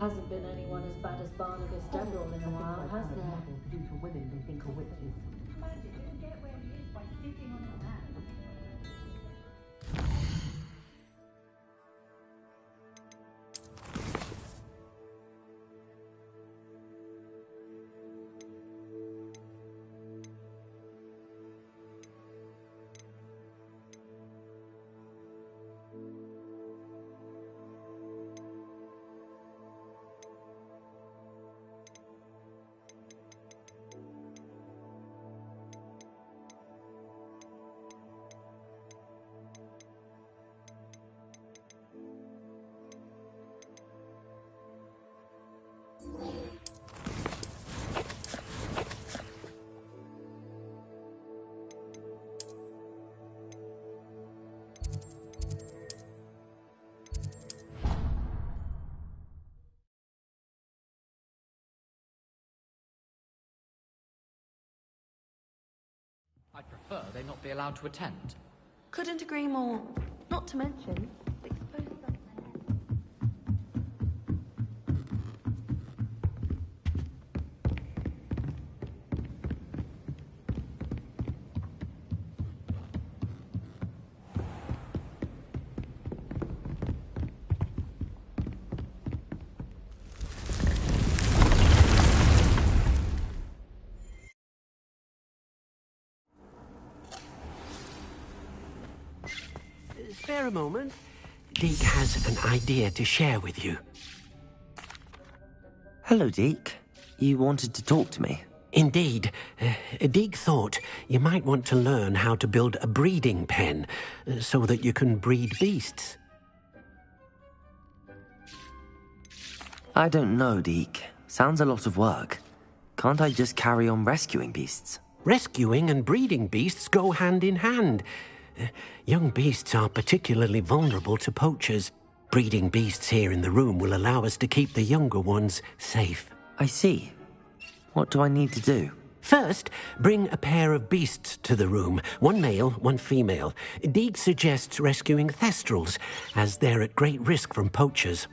Hasn't been anyone as bad as Barnabas Deverell in a while, has there? Due to women they think are witches. Imagine you can get where he is by sitting on his hands. I'd prefer they not be allowed to attend. Couldn't agree more. Not to mention, expose them. Spare a moment. Deke has an idea to share with you. Hello, Deke. You wanted to talk to me? Indeed. Deke thought you might want to learn how to build a breeding pen so that you can breed beasts. I don't know, Deke. Sounds a lot of work. Can't I just carry on rescuing beasts? Rescuing and breeding beasts go hand in hand. Young beasts are particularly vulnerable to poachers. Breeding beasts here in the room will allow us to keep the younger ones safe. I see. What do I need to do? First, bring a pair of beasts to the room. One male, one female. Deke suggests rescuing thestrals, as they're at great risk from poachers.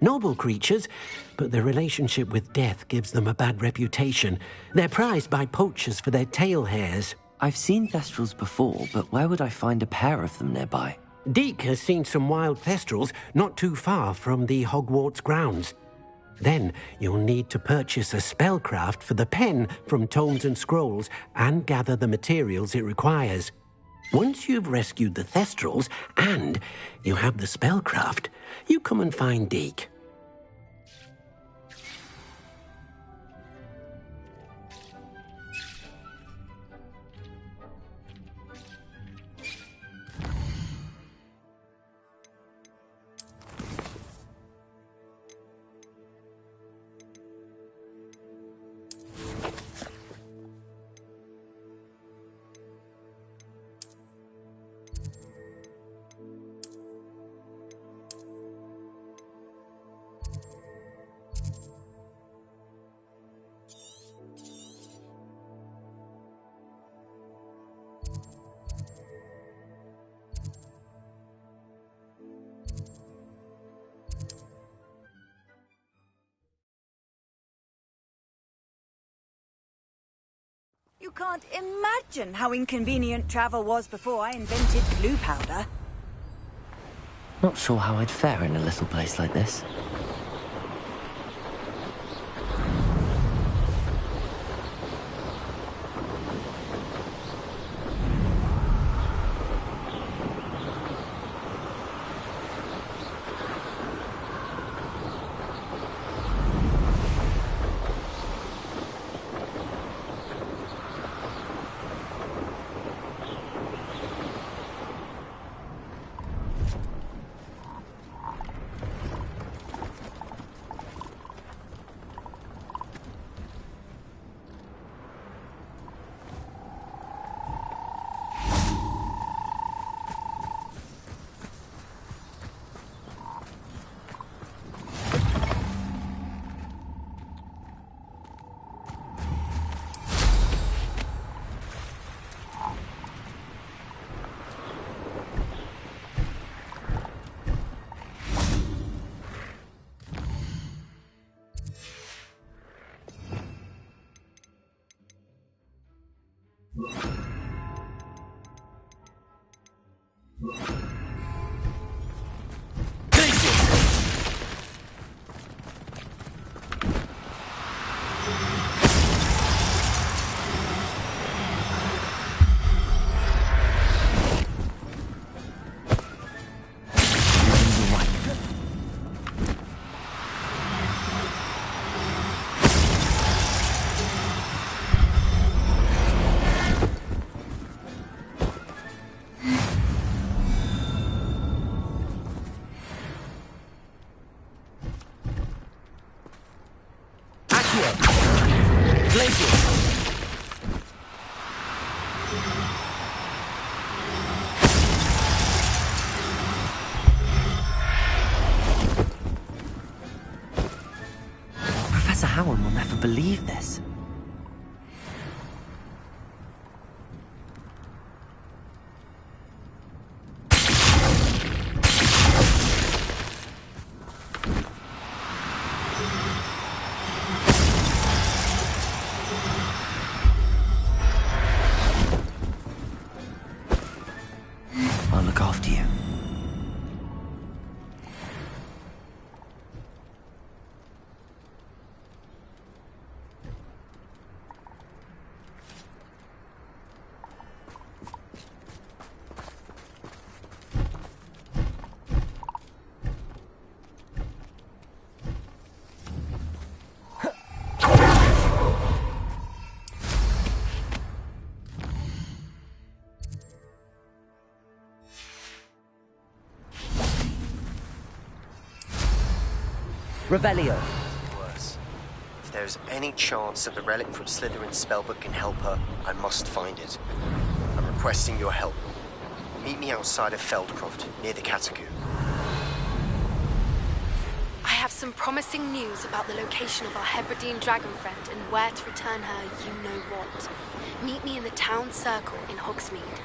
Noble creatures, but their relationship with death gives them a bad reputation. They're prized by poachers for their tail hairs. I've seen thestrals before, but where would I find a pair of them nearby? Deke has seen some wild thestrals not too far from the Hogwarts grounds. Then you'll need to purchase a spellcraft for the pen from Tomes and Scrolls and gather the materials it requires. Once you've rescued the thestrals and you have the spellcraft, you come and find Deke. You can't imagine how inconvenient travel was before I invented glue powder. Not sure how I'd fare in a little place like this. Glacius! Professor Howard will never believe this. I'll look after you. Revelio. Worse. If there is any chance that the relic from Slytherin's spellbook can help her, I must find it. I'm requesting your help. Meet me outside of Feldcroft, near the Catacomb. I have some promising news about the location of our Hebridean dragon friend and where to return her you-know-what. Meet me in the town circle in Hogsmeade.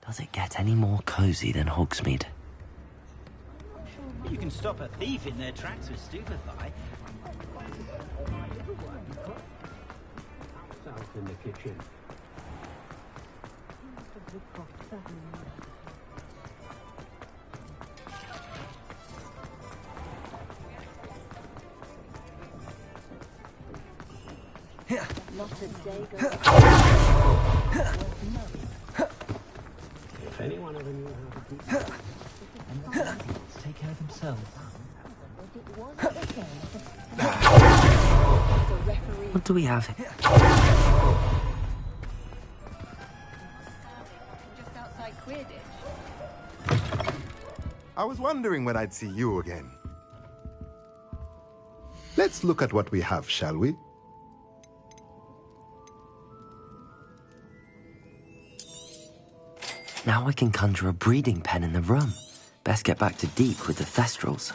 Does it get any more cozy than Hogsmeade? You can stop a thief in their tracks with stupefy. South in the kitchen. Not a day goes If anyone ever knew how to do Take care of themselves. What do we have here? Just outside Quidditch. I was wondering when I'd see you again. Let's look at what we have, shall we? Now I can conjure a breeding pen in the room. Best get back to Deke with the Thestrals.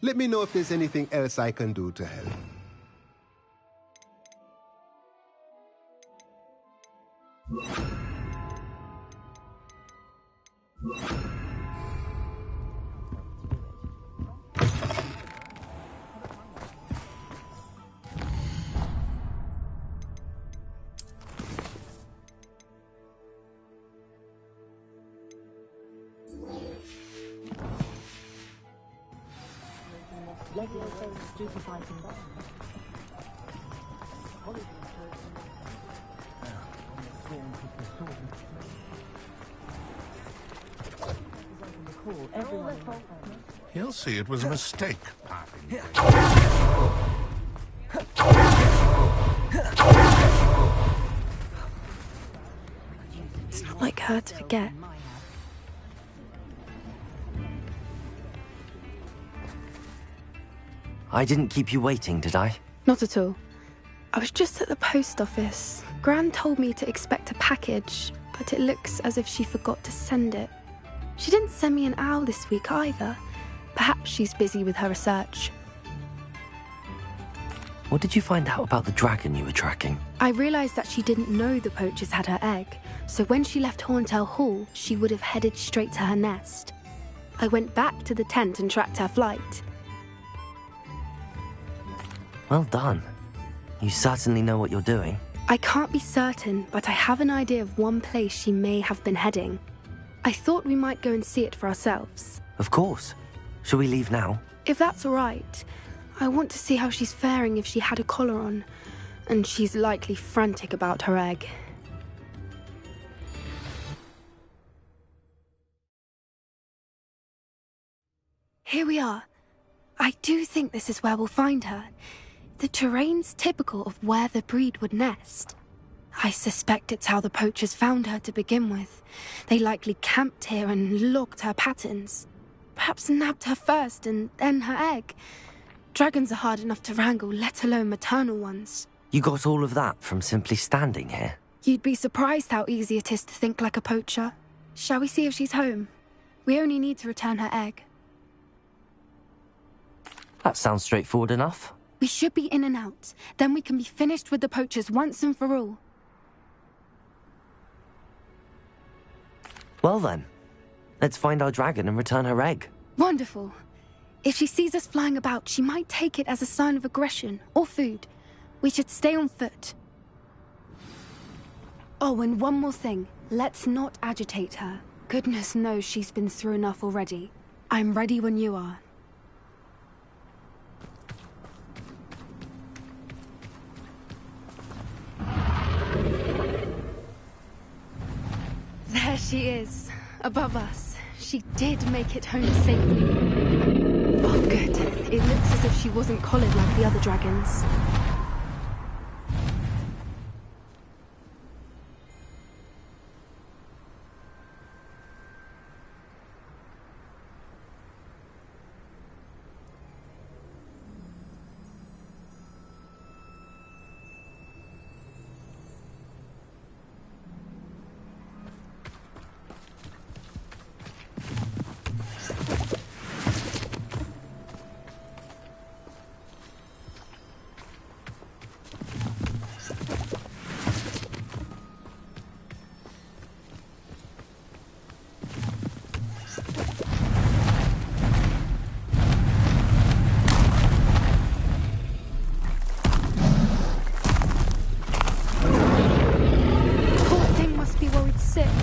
Let me know if there's anything else I can do to help. He'll see it was a mistake. It's not like her to forget. I didn't keep you waiting, did I? Not at all. I was just at the post office. Gran told me to expect a package, but it looks as if she forgot to send it. She didn't send me an owl this week either. Perhaps she's busy with her research. What did you find out about the dragon you were tracking? I realised that she didn't know the poachers had her egg, so when she left Horntail Hall, she would have headed straight to her nest. I went back to the tent and tracked her flight. Well done. You certainly know what you're doing. I can't be certain, but I have an idea of one place she may have been heading. I thought we might go and see it for ourselves. Of course. Shall we leave now? If that's all right. I want to see how she's faring if she had a collar on. And she's likely frantic about her egg. Here we are. I do think this is where we'll find her. The terrain's typical of where the breed would nest. I suspect it's how the poachers found her to begin with. They likely camped here and logged her patterns. Perhaps nabbed her first and then her egg. Dragons are hard enough to wrangle, let alone maternal ones. You got all of that from simply standing here? You'd be surprised how easy it is to think like a poacher. Shall we see if she's home? We only need to return her egg. That sounds straightforward enough. We should be in and out. Then we can be finished with the poachers once and for all. Well then, let's find our dragon and return her egg. Wonderful. If she sees us flying about, she might take it as a sign of aggression or food. We should stay on foot. Oh, and one more thing. Let's not agitate her. Goodness knows she's been through enough already. I'm ready when you are. There she is, above us. She did make it home safely. Oh, good. It looks as if she wasn't collared like the other dragons.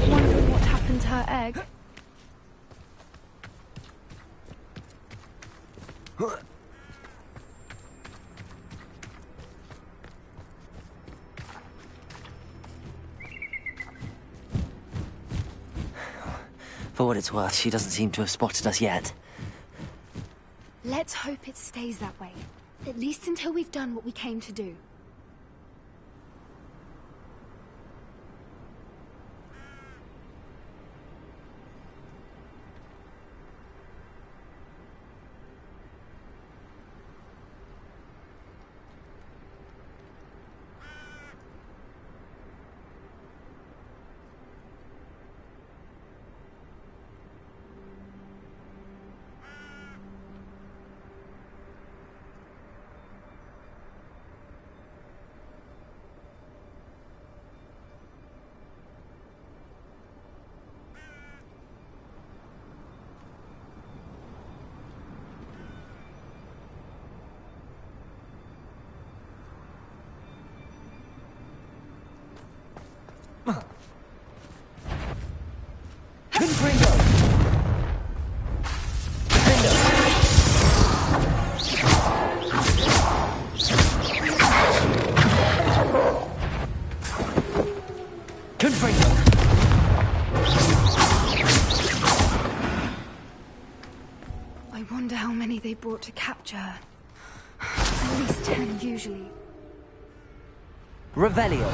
Wondering what happened to her egg. For what it's worth, she doesn't seem to have spotted us yet. Let's hope it stays that way. At least until we've done what we came to do. I wonder how many they brought to capture her. At least 10 usually. Revelio.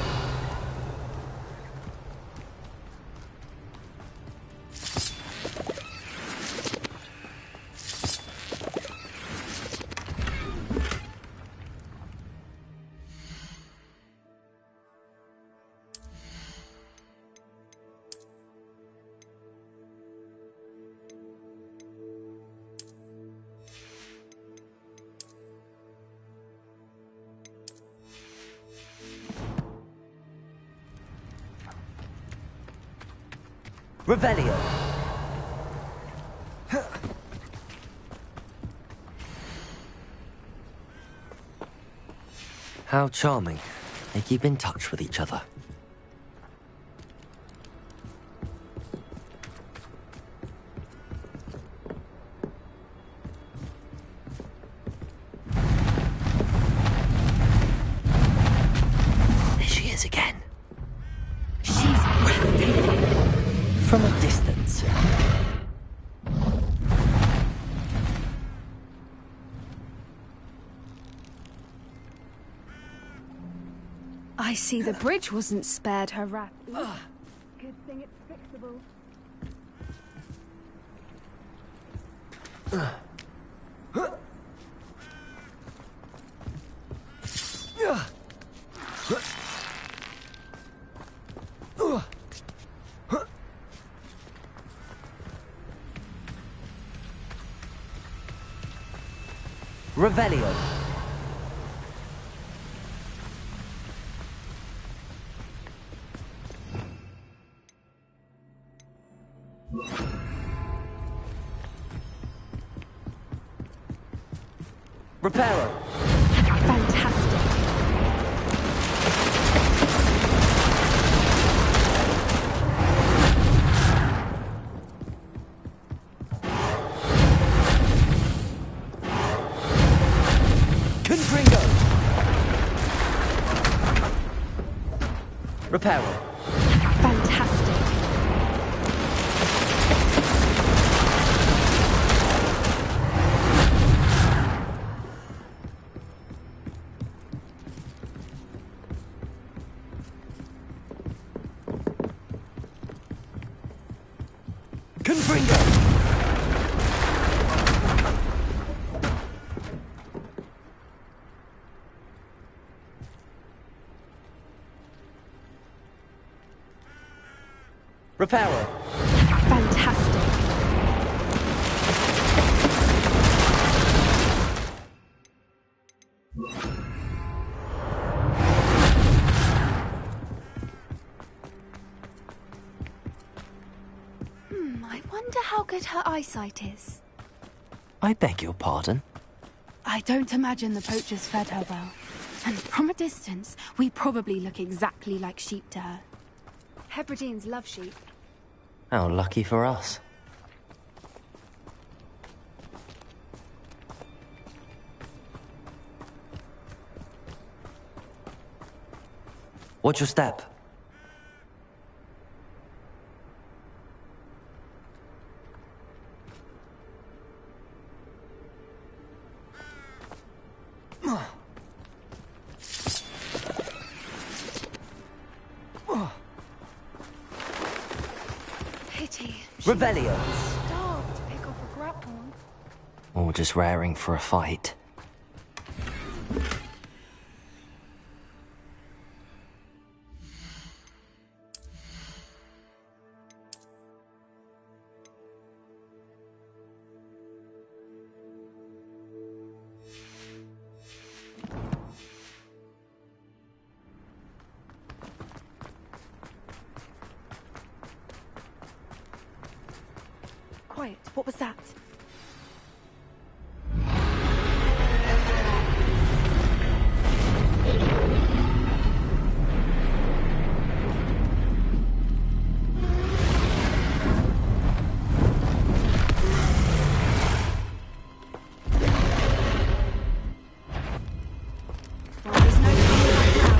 Revelio. How charming. They keep in touch with each other. There she is again. She's breathtaking. From a distance. I see the bridge wasn't spared her wrath. Good thing it's fixable. Revelio. Reparo. Fantastic. Confringo. Reparo. Fantastic. Confringo. Reparo. Fantastic. I wonder how good her eyesight is. I beg your pardon? I don't imagine the poachers fed her well. And from a distance, we probably look exactly like sheep to her. Hebrideans love sheep. How lucky for us. Watch your step. Pity. Revelio. Starved to pick off a grapple. Or just raring for a fight. Quiet. What was that? Well, there's no coming back now.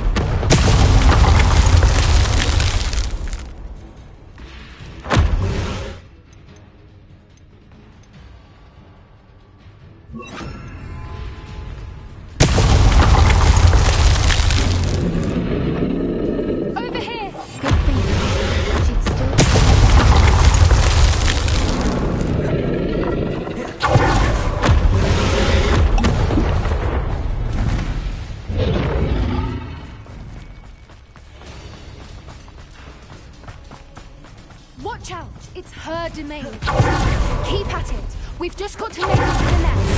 Over here! Good thinking. She'd still... Watch out! It's her domain. Keep at it. We've just got to make it to the nest.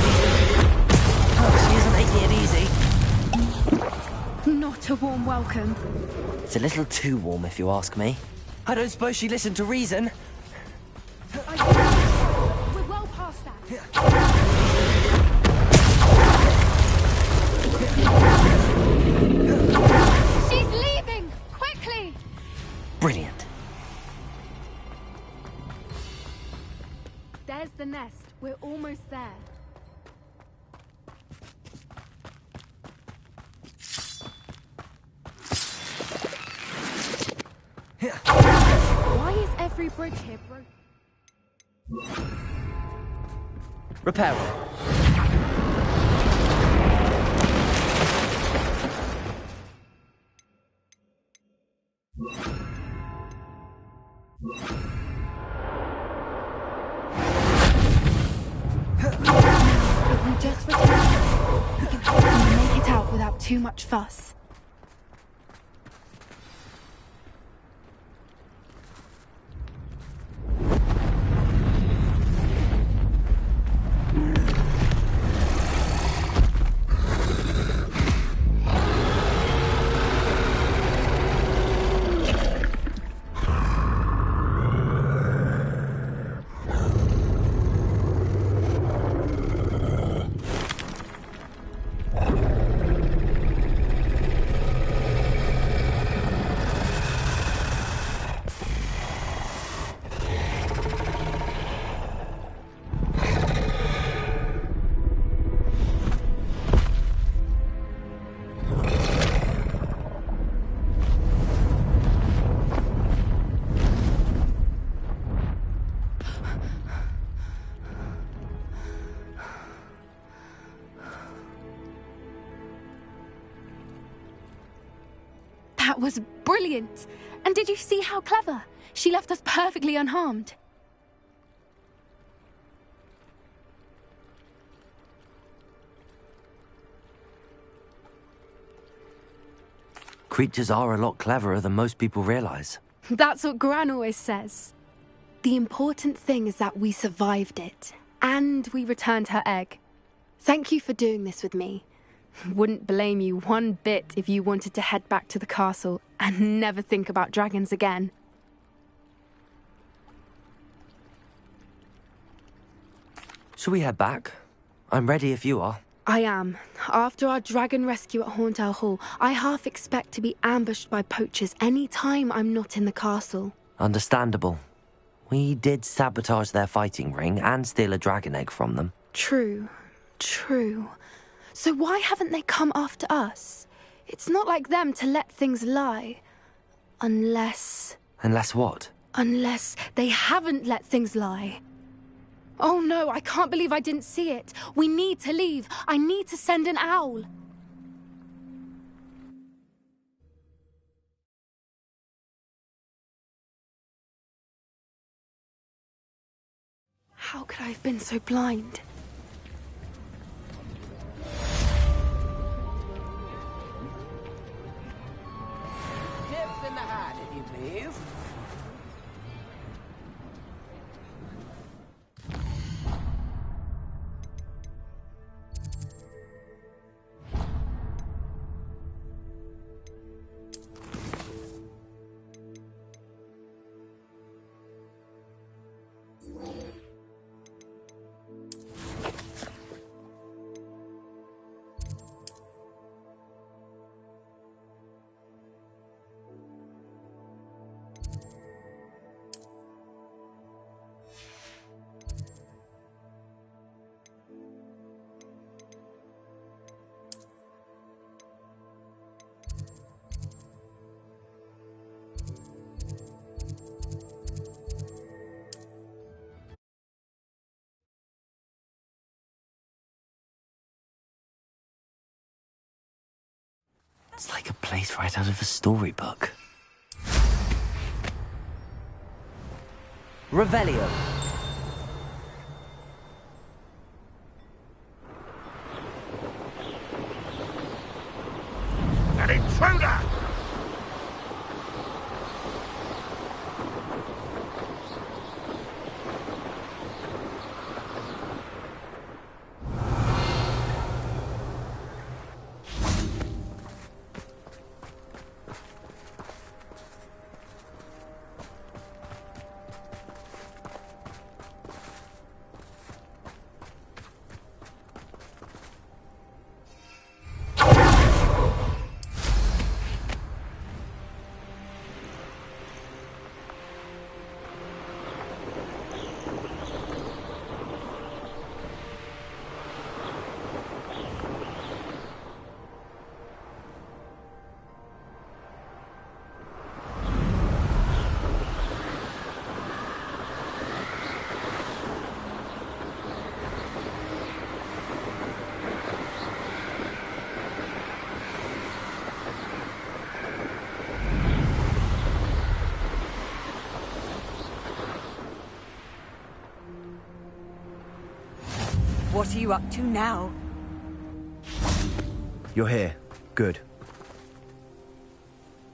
Oh, she isn't making it easy. Not a warm welcome. It's a little too warm, if you ask me. I don't suppose she listened to reason. We're well past that. There's the nest. We're almost there. Why is every bridge here broken? Repair it. If we just return, we can hopefully make it out without too much fuss. That was brilliant! And did you see how clever? She left us perfectly unharmed. Creatures are a lot cleverer than most people realize. That's what Gran always says. The important thing is that we survived it, and we returned her egg. Thank you for doing this with me. Wouldn't blame you one bit if you wanted to head back to the castle and never think about dragons again. Shall we head back? I'm ready if you are. I am. After our dragon rescue at Hauntow Hall, I half expect to be ambushed by poachers any time I'm not in the castle. Understandable. We did sabotage their fighting ring and steal a dragon egg from them. True. So why haven't they come after us? It's not like them to let things lie. Unless... Unless what? Unless they haven't let things lie. Oh no, I can't believe I didn't see it. We need to leave. I need to send an owl. How could I have been so blind? Tips in the hat, if you please. It's like a place right out of a storybook. Revelio. An intruder! What are you up to now? You're here. Good.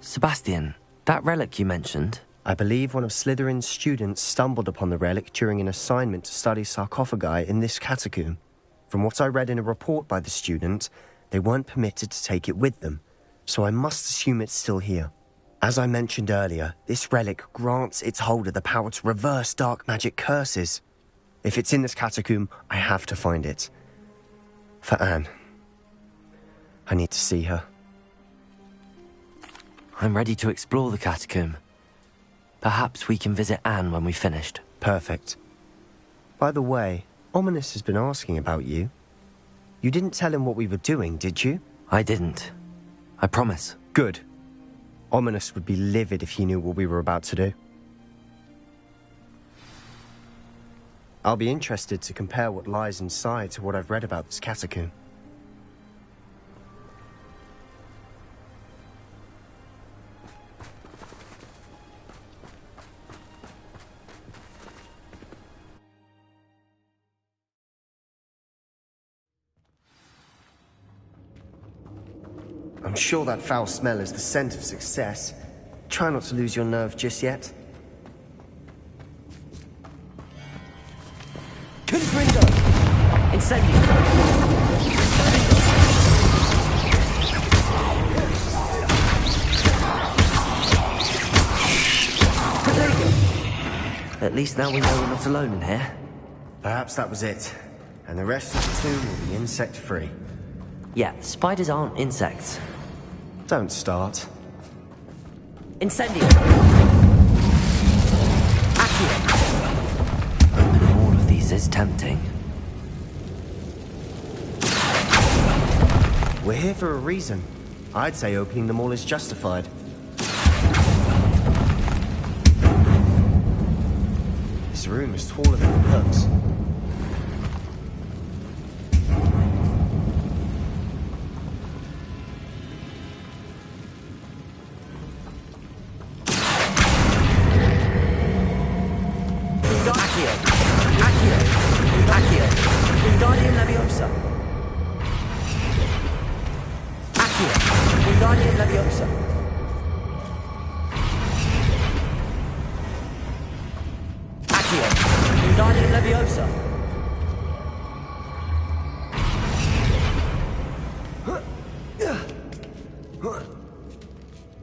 Sebastian, that relic you mentioned... I believe one of Slytherin's students stumbled upon the relic during an assignment to study sarcophagi in this catacomb. From what I read in a report by the student, they weren't permitted to take it with them, so I must assume it's still here. As I mentioned earlier, this relic grants its holder the power to reverse dark magic curses. If it's in this catacomb, I have to find it. For Anne. I need to see her. I'm ready to explore the catacomb. Perhaps we can visit Anne when we've finished. Perfect. By the way, Ominous has been asking about you. You didn't tell him what we were doing, did you? I didn't. I promise. Good. Ominous would be livid if he knew what we were about to do. I'll be interested to compare what lies inside to what I've read about this catacomb. I'm sure that foul smell is the scent of success. Try not to lose your nerve just yet. Confringo! Incendio! At least now we know we're not alone in here. Perhaps that was it. And the rest of the tomb will be insect-free. Yeah, spiders aren't insects. Don't start. Incendio! Accio! Opening all of these is tempting. We're here for a reason. I'd say opening them all is justified. This room is taller than it looks.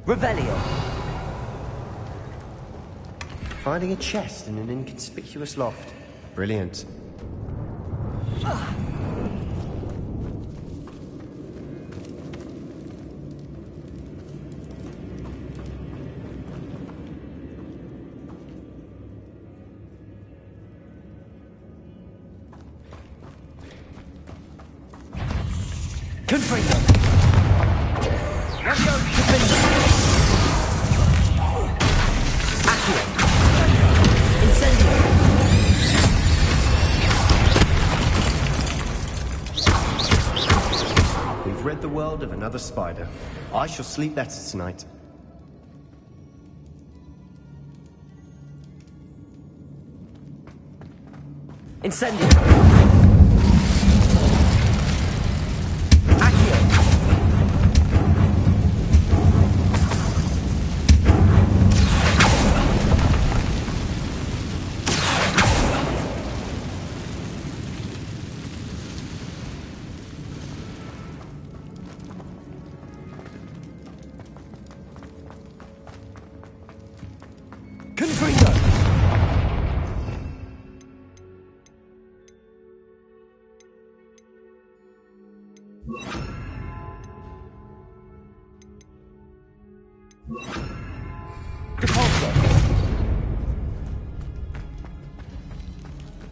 Revelio. Finding a chest in an inconspicuous loft. Brilliant. Confringo. Revio Confringo. Accio. Incendio. We've read the world of another spider. I shall sleep better tonight. Incendio.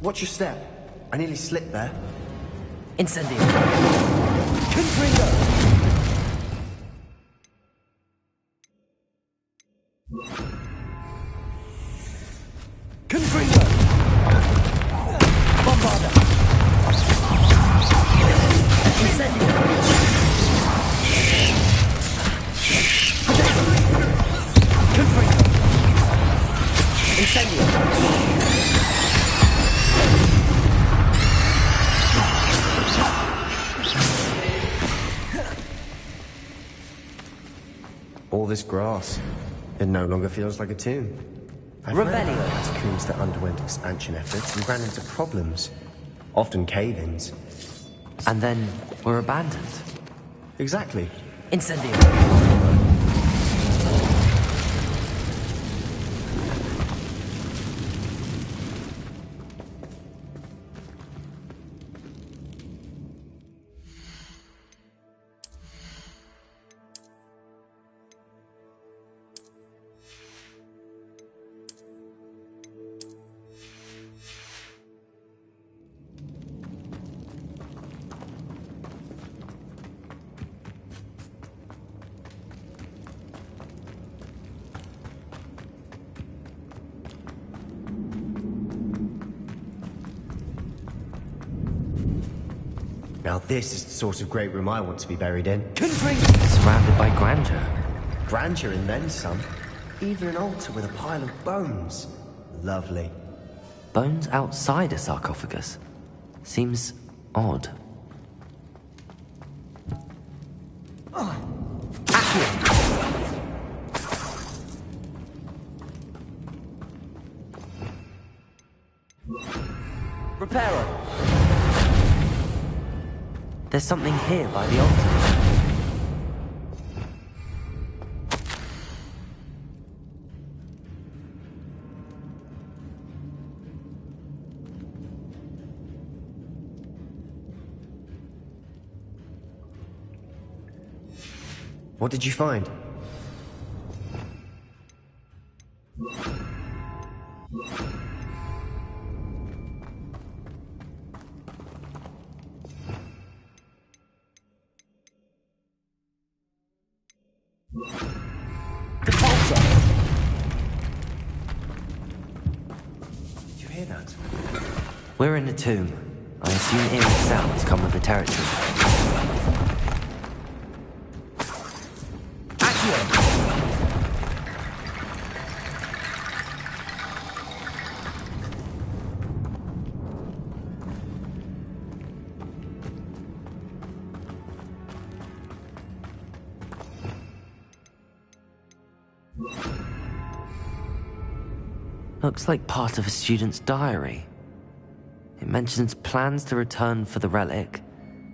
Watch your step. I nearly slipped there. Incendio. Confringo. Confringo. Bombarda. Incendio. Confringo. Incendio. this grass. It no longer feels like a tomb. I've read about catacombs that underwent expansion efforts and ran into problems. Often cave-ins. And then were abandoned. Exactly. Incendio. Now this is the sort of great room I want to be buried in. Surrounded by grandeur. Grandeur and then some. Even an altar with a pile of bones. Lovely. Bones outside a sarcophagus. Seems odd. Reparo! There's something here by the altar. What did you find? Did you hear that? We're in a tomb. I assume eerie sounds come with the territory. Looks like part of a student's diary. It mentions plans to return for the relic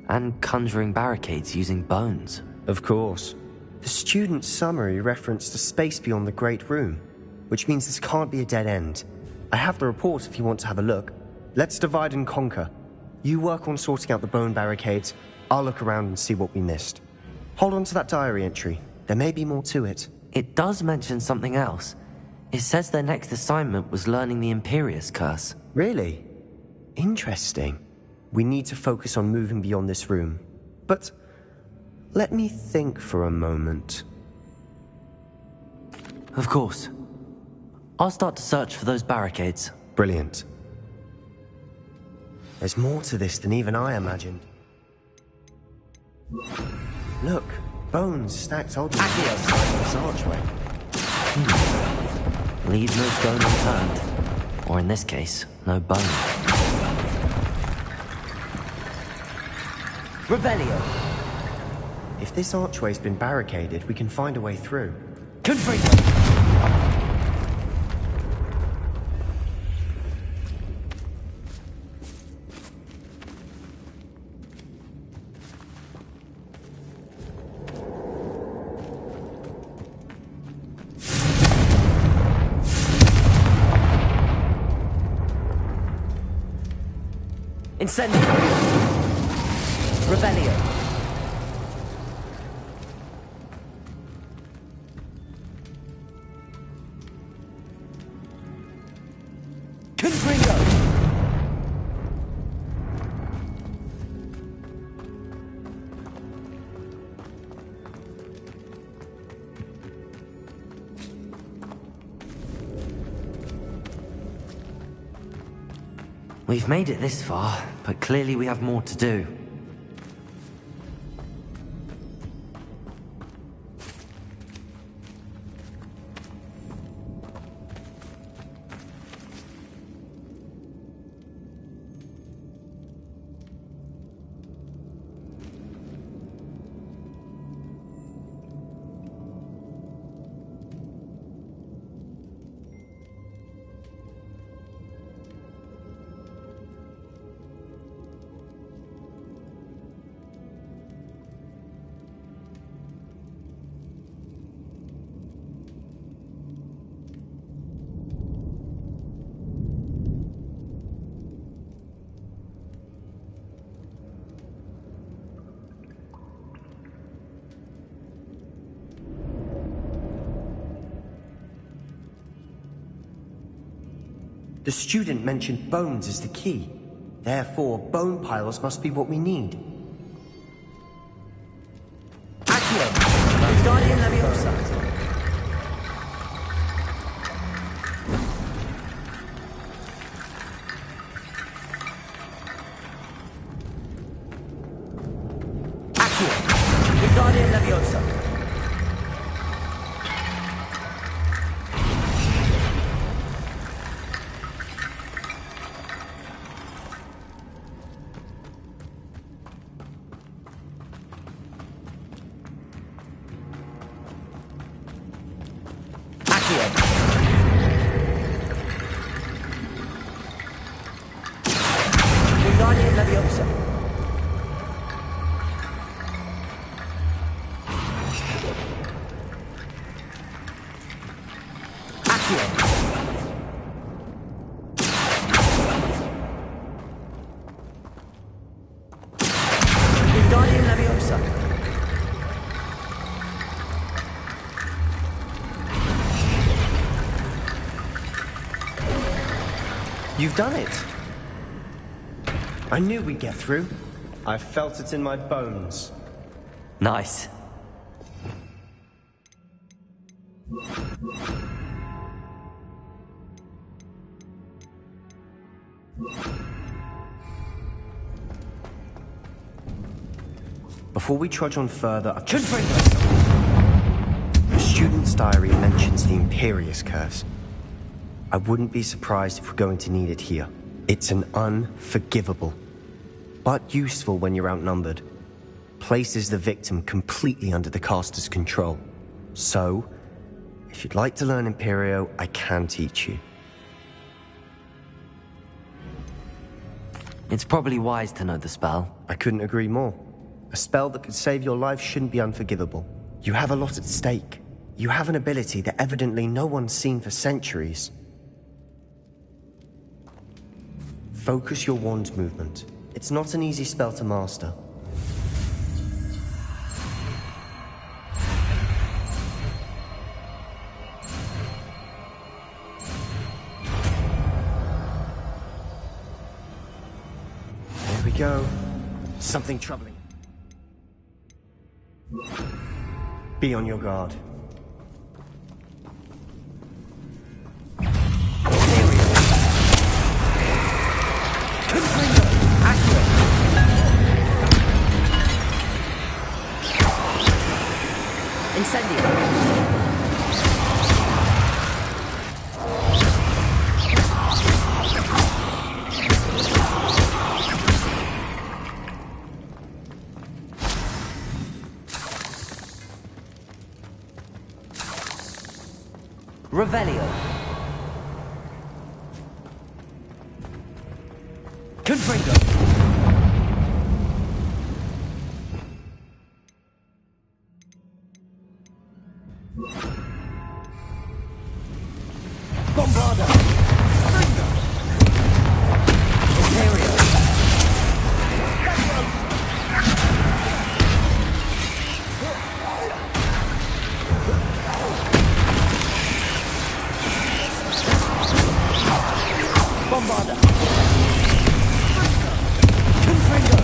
and conjuring barricades using bones. Of course. The student's summary referenced a space beyond the Great Room, which means this can't be a dead end. I have the report if you want to have a look. Let's divide and conquer. You work on sorting out the bone barricades. I'll look around and see what we missed. Hold on to that diary entry. There may be more to it. It does mention something else. It says their next assignment was learning the Imperius Curse. Really? Interesting. We need to focus on moving beyond this room. But let me think for a moment. Of course. I'll start to search for those barricades. Brilliant. There's more to this than even I imagined. Look, bones stacked oddly outside this archway. Leave no stone unturned. Or in this case, no bone. Revelio! If this archway's been barricaded, we can find a way through. Confringo! Incendio! Revelio! Confringo! We've made it this far, but clearly we have more to do. The student mentioned bones as the key. Therefore, bone piles must be what we need. Accio! Wingardium Leviosa! Accio! Wingardium Leviosa! Wingardium Leviosa. Accio. Wingardium Leviosa. You've done it. I knew we'd get through. I felt it in my bones. Nice. Before we trudge on further, I've just... The student's diary mentions the Imperious Curse. I wouldn't be surprised if we're going to need it here. It's an unforgivable, but useful when you're outnumbered. Places the victim completely under the caster's control. So, if you'd like to learn Imperio, I can teach you. It's probably wise to know the spell. I couldn't agree more. A spell that could save your life shouldn't be unforgivable. You have a lot at stake. You have an ability that evidently no one's seen for centuries. Focus your wand movement. It's not an easy spell to master. There we go. Something troubling. Be on your guard. Incendio. Revelio. Confringo. Bombarda! Imperio. Bombarda! Confringo.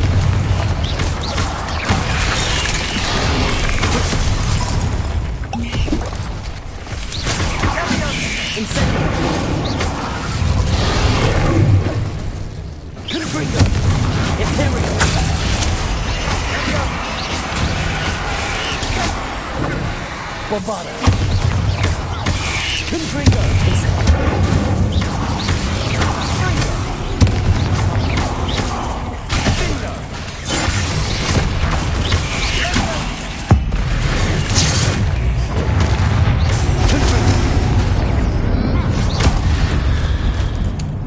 Incendio. Confringo. Imperio. Bombarda! Confringo.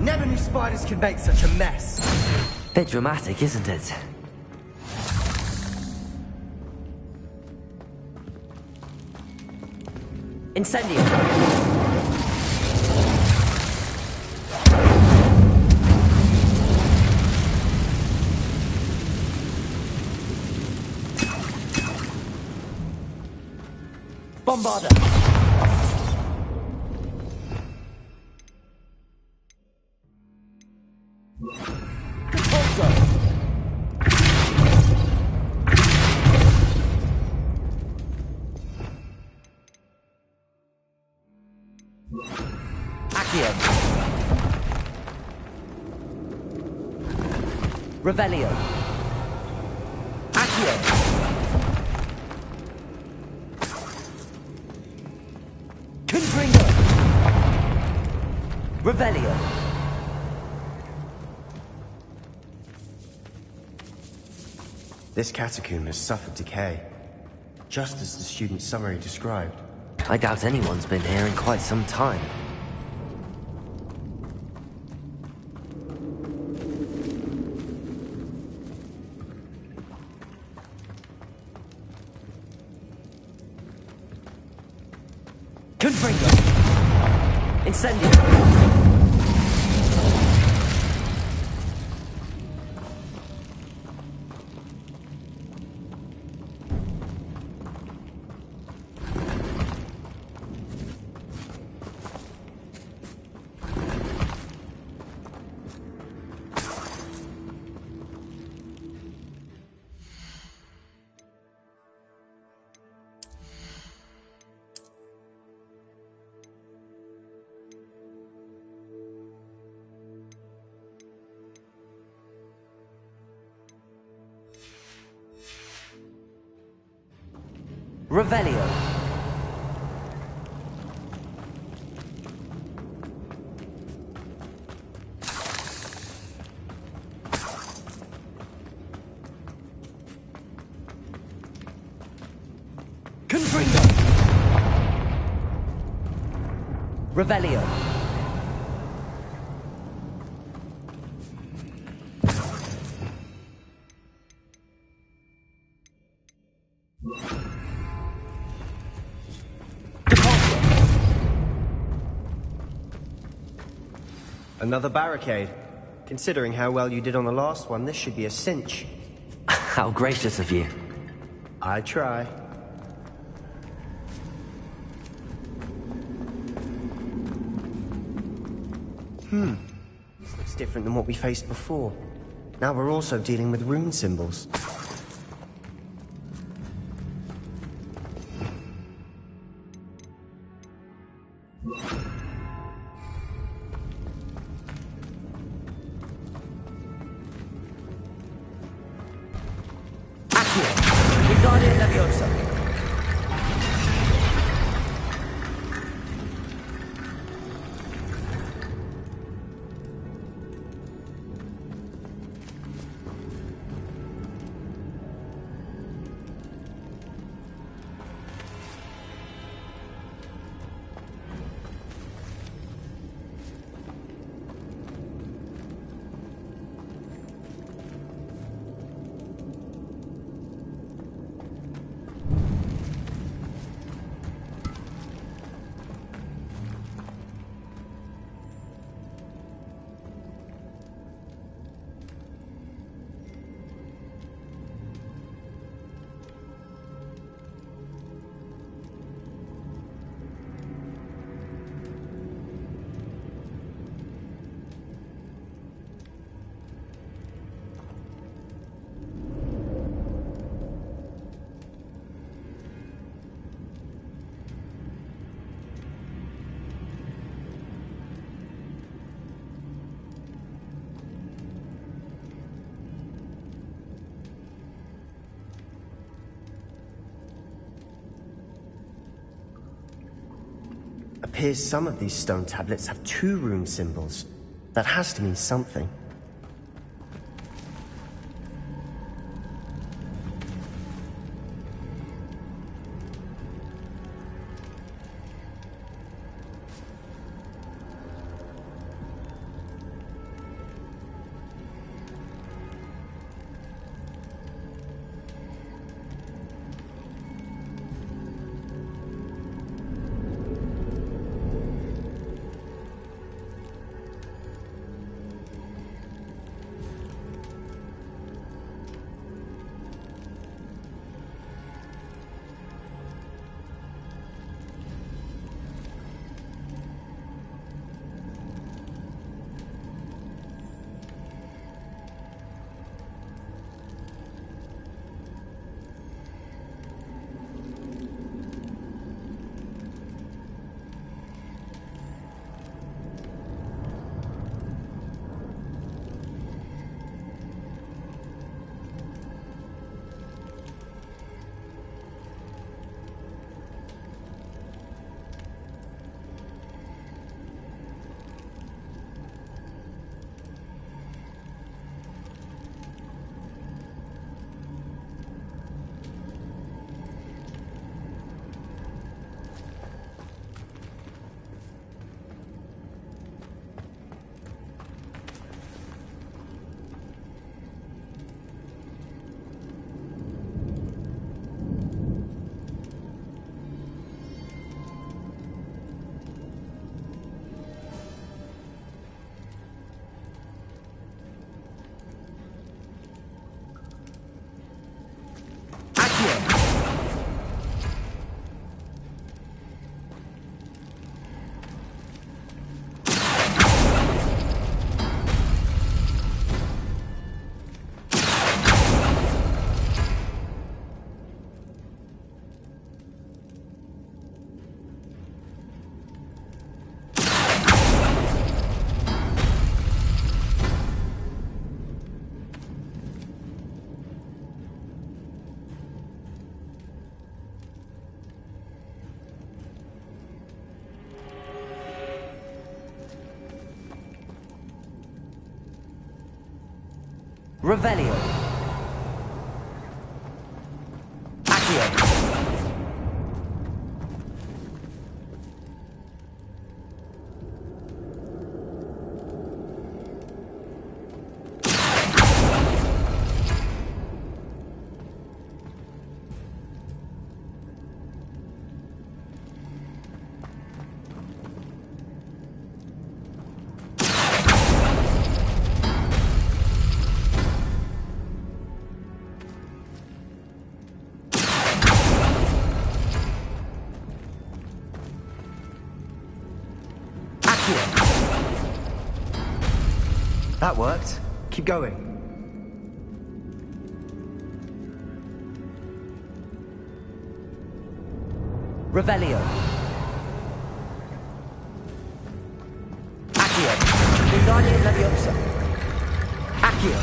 Never knew spiders could make such a mess. Bit dramatic, isn't it? Incendio. Bombarda! Accio. Revelio. Accio. Confringo. Revelio. This catacomb has suffered decay, just as the student's summary described. I doubt anyone's been here in quite some time. Confringo. Incendio. Revelio. Confringo. Revelio. Another barricade. Considering how well you did on the last one, this should be a cinch. How gracious of you. I try. This looks different than what we faced before. Now we're also dealing with rune symbols. Appears some of these stone tablets have 2 rune symbols. That has to mean something. Revelio. Accio. That worked. Keep going. Revelio. Accio. Wingardium Leviosa. Accio.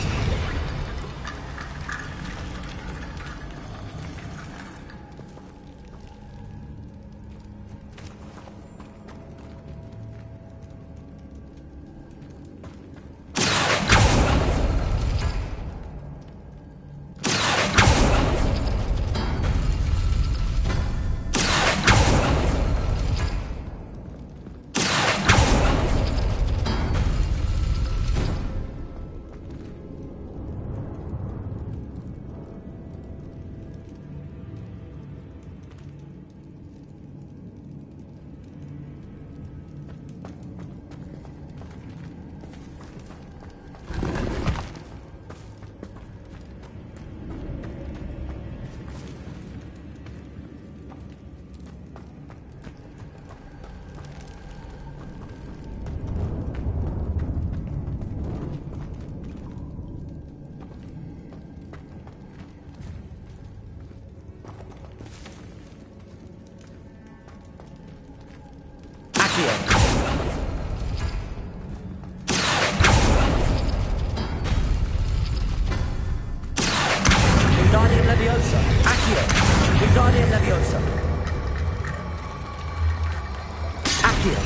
Wingardium Leviosa. Accio. Wingardium Leviosa. Accio.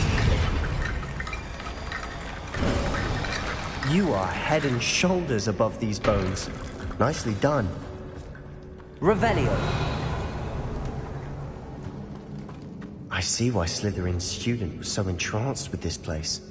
You are head and shoulders above these bones. Nicely done. Revelio. I see why Slytherin's student was so entranced with this place.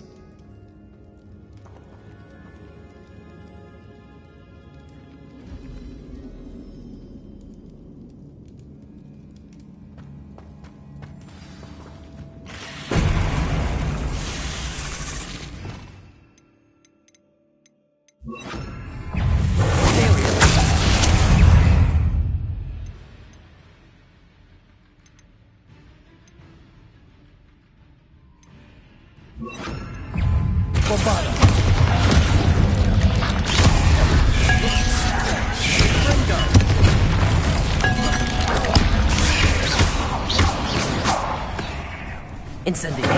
Incendio.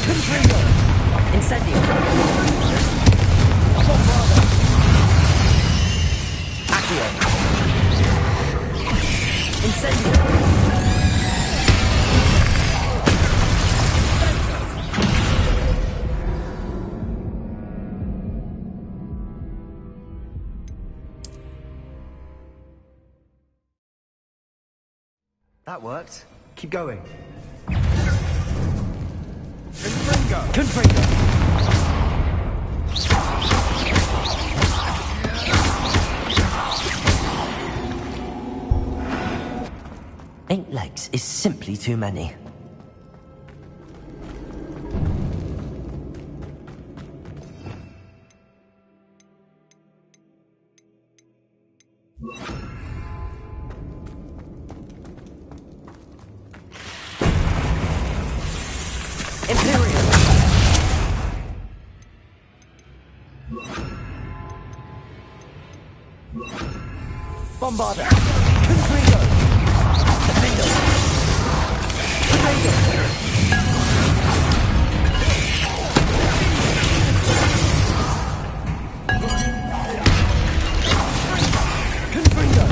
Confringo. Incendio. Accio. Incendio. That worked. Keep going. Confringo. Eight legs is simply too many. Bombarda! Confringo! Defendo! Confringo! Confringo!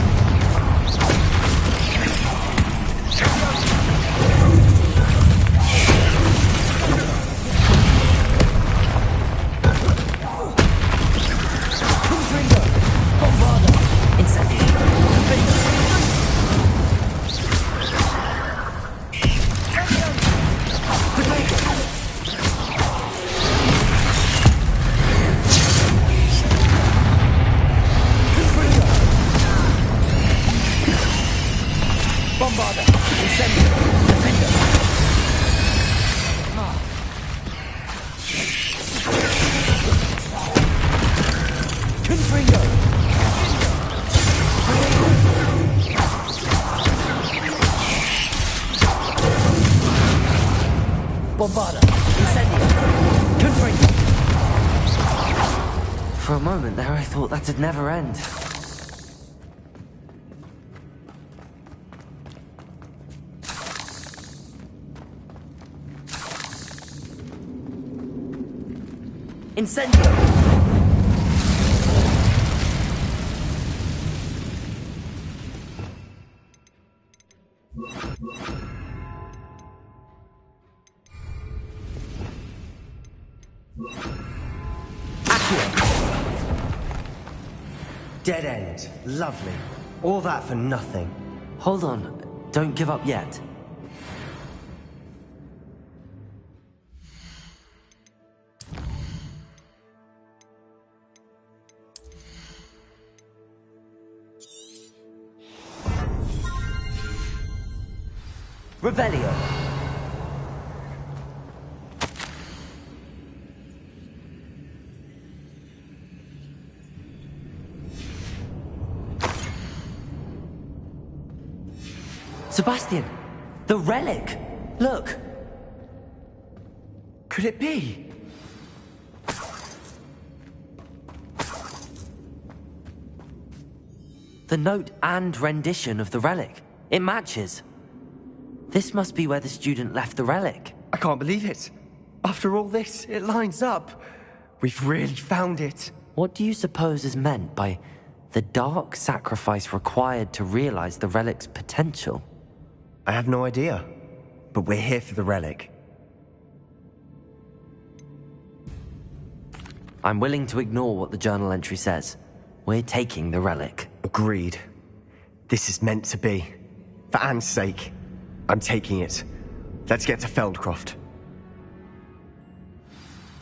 Bombarda! Incendio! Confringo! For a moment there, I thought that'd never end. Incendio! Dead end. Lovely. All that for nothing. Hold on. Don't give up yet. Revelio. Sebastian! The relic! Look! Could it be? The note and rendition of the relic. It matches. This must be where the student left the relic. I can't believe it. After all this, it lines up. We've really found it. What do you suppose is meant by the dark sacrifice required to realize the relic's potential? I have no idea, but we're here for the relic. I'm willing to ignore what the journal entry says. We're taking the relic. Agreed. This is meant to be. For Anne's sake, I'm taking it. Let's get to Feldcroft.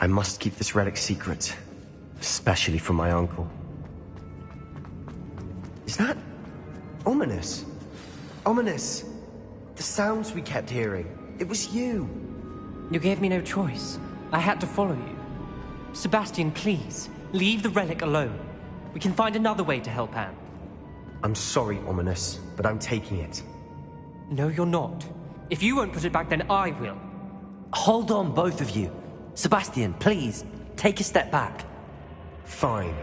I must keep this relic secret, especially from my uncle. Is that ominous? Ominous! The sounds we kept hearing. It was you. You gave me no choice. I had to follow you. Sebastian, please, leave the relic alone. We can find another way to help Anne. I'm sorry, Ominous, but I'm taking it. No, you're not. If you won't put it back, then I will. Hold on, both of you. Sebastian, please, take a step back. Fine,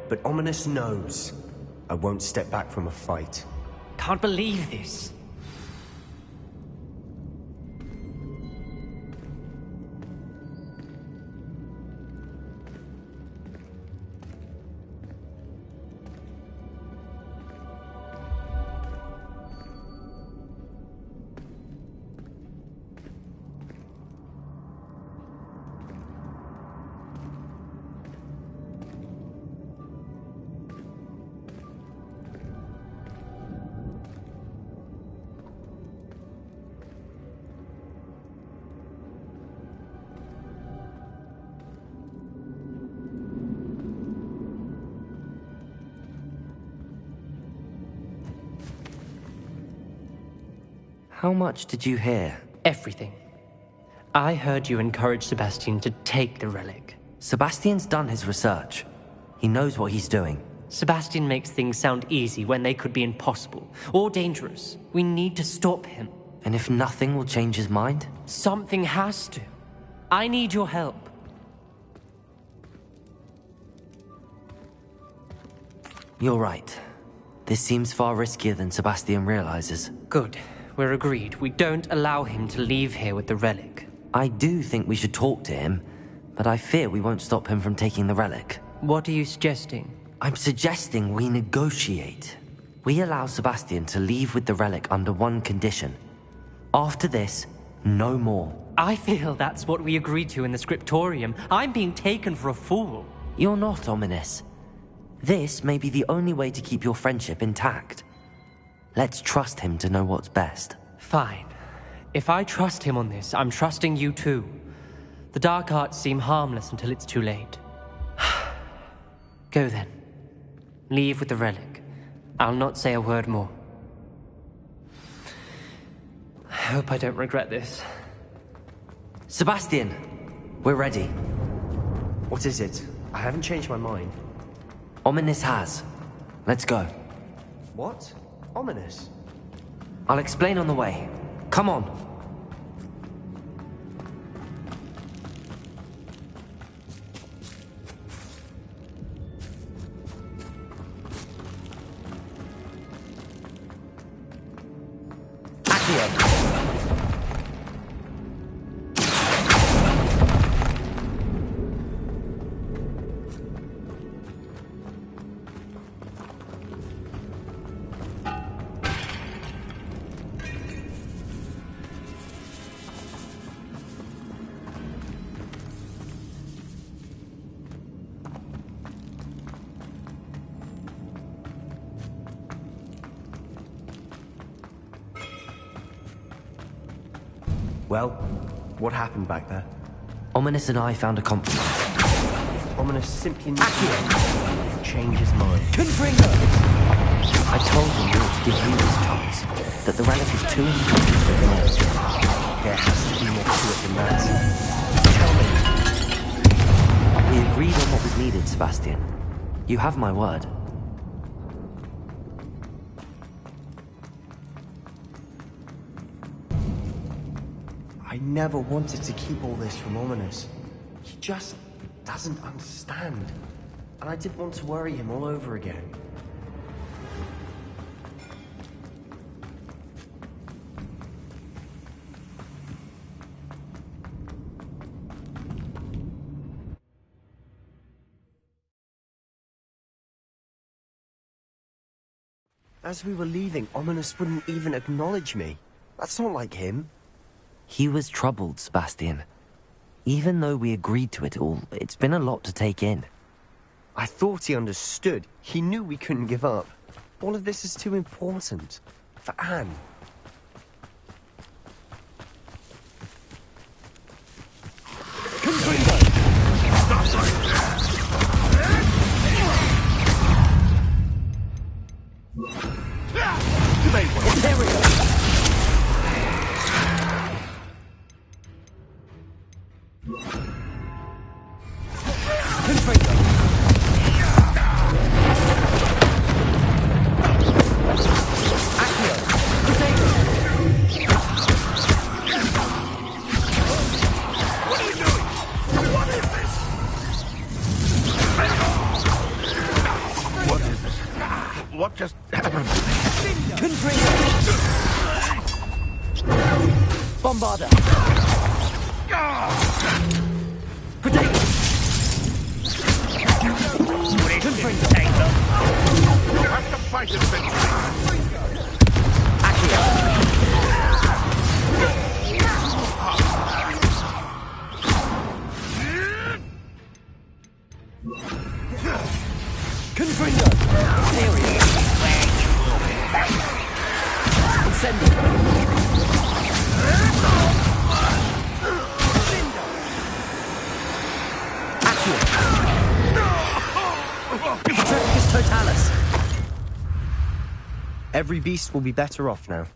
but Ominous knows I won't step back from a fight. Can't believe this. How much did you hear? Everything. I heard you encourage Sebastian to take the relic. Sebastian's done his research. He knows what he's doing. Sebastian makes things sound easy when they could be impossible or dangerous. We need to stop him. And if nothing will change his mind? Something has to. I need your help. You're right. This seems far riskier than Sebastian realizes. Good. We're agreed. We don't allow him to leave here with the relic. I do think we should talk to him, but I fear we won't stop him from taking the relic. What are you suggesting? I'm suggesting we negotiate. We allow Sebastian to leave with the relic under one condition. After this, no more. I feel that's what we agreed to in the scriptorium. I'm being taken for a fool. You're not, Ominous. This may be the only way to keep your friendship intact. Let's trust him to know what's best. Fine. If I trust him on this, I'm trusting you too. The dark arts seem harmless until it's too late. Go then. Leave with the relic. I'll not say a word more. I hope I don't regret this. Sebastian, we're ready. What is it? I haven't changed my mind. Ominous has. Let's go. What? Ominous? I'll explain on the way. Come on. Well, what happened back there? Ominous and I found a compromise. Ominous simply needs to change his mind. Confringo! I told him not to give you this chance, that the relic is too important to ignore. There has to be more to it than that. Tell me. We agreed on what was needed, Sebastian. You have my word. I never wanted to keep all this from Ominous. He just doesn't understand. And I didn't want to worry him all over again. As we were leaving, Ominous wouldn't even acknowledge me. That's not like him. He was troubled, Sebastian. Even though we agreed to it all, it's been a lot to take in. I thought he understood. He knew we couldn't give up. All of this is too important. For Anne. What just happened? Bombarder! You'll have to fight it, Totalis. Every beast will be better off now.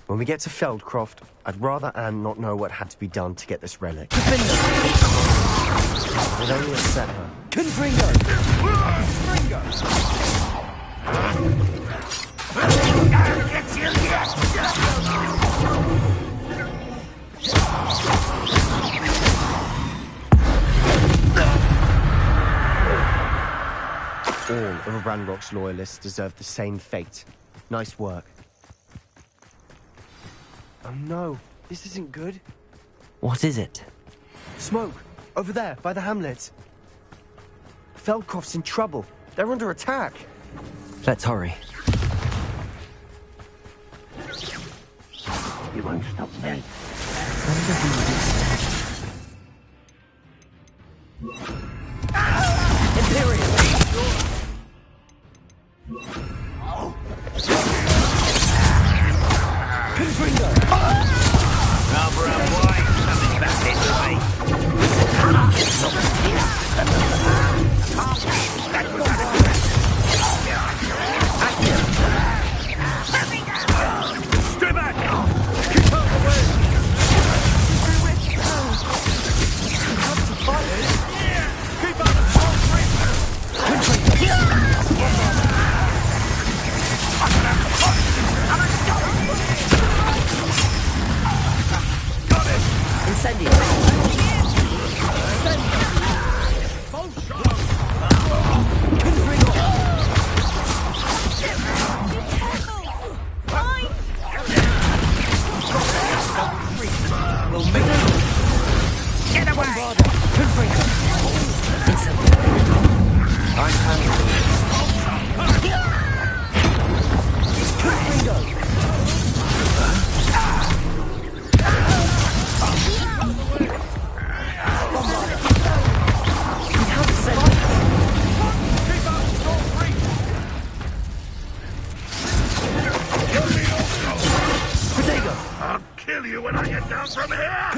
When we get to Feldcroft, I'd rather Anne not know what had to be done to get this relic. It only upset her. All of Ranrock's loyalists deserve the same fate. Nice work. Oh no, this isn't good. What is it? Smoke! Over there, by the hamlet. Feldcroft's in trouble. They're under attack. Let's hurry. You won't stop me. Imperial! Confringo! Rubber and white, coming back into me. I'll kill you when I get down from here!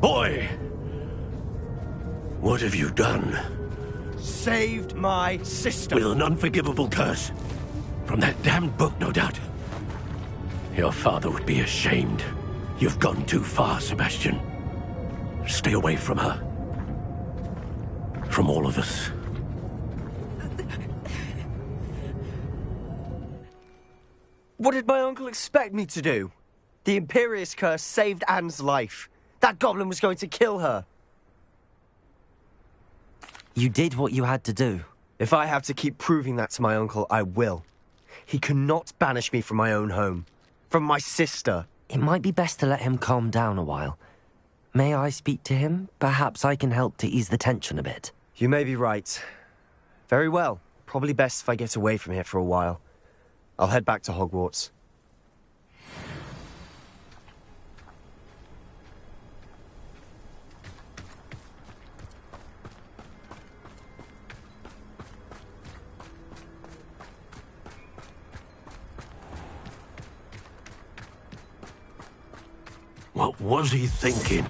Boy! What have you done? Saved my sister. With an unforgivable curse. From that damned book, no doubt. Your father would be ashamed. You've gone too far, Sebastian. Stay away from her. From all of us. What did my uncle expect me to do? The Imperious curse saved Anne's life. That goblin was going to kill her. You did what you had to do. If I have to keep proving that to my uncle, I will. He cannot banish me from my own home. From my sister. It might be best to let him calm down a while. May I speak to him? Perhaps I can help to ease the tension a bit. You may be right. Very well. Probably best if I get away from here for a while. I'll head back to Hogwarts. What was he thinking?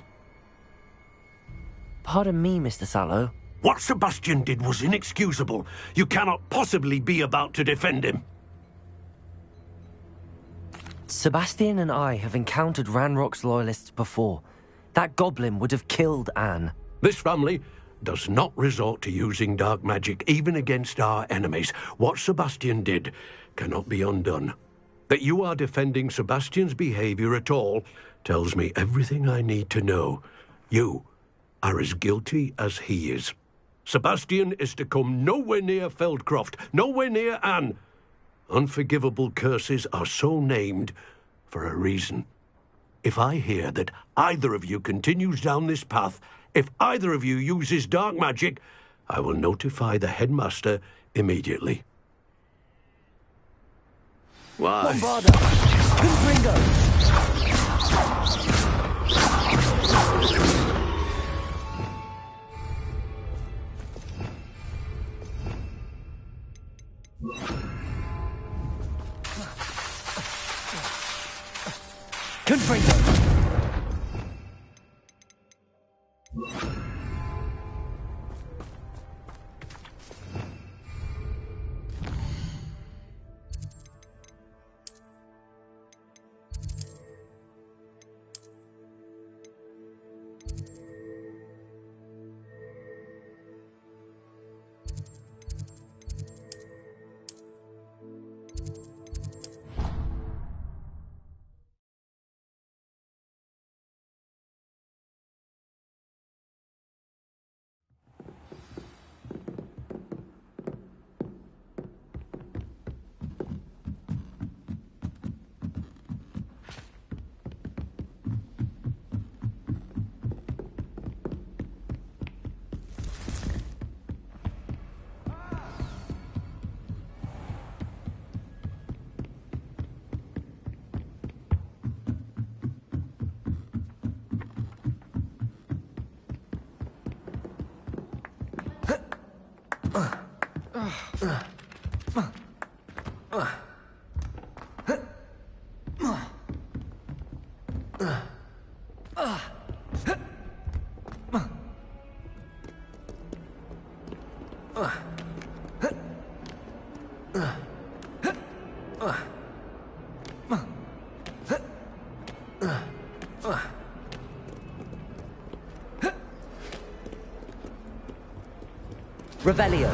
Pardon me, Mr. Sallow. What Sebastian did was inexcusable. You cannot possibly be about to defend him. Sebastian and I have encountered Ranrock's loyalists before. That goblin would have killed Anne. This family does not resort to using dark magic, even against our enemies. What Sebastian did cannot be undone. That you are defending Sebastian's behavior at all tells me everything I need to know. You are as guilty as he is. Sebastian is to come nowhere near Feldcroft, nowhere near Anne. Unforgivable curses are so named for a reason. If I hear that either of you continues down this path, if either of you uses dark magic, I will notify the headmaster immediately. Why? Bombarda! Confringo! Confringo! Revelio.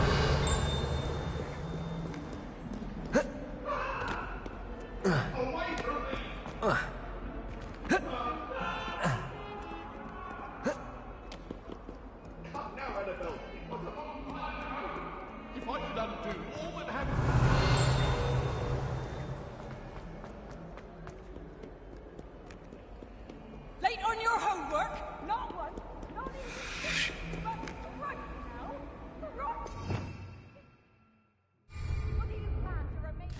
on your homework? Not one, not even but right now. Right. What do you plan to remain?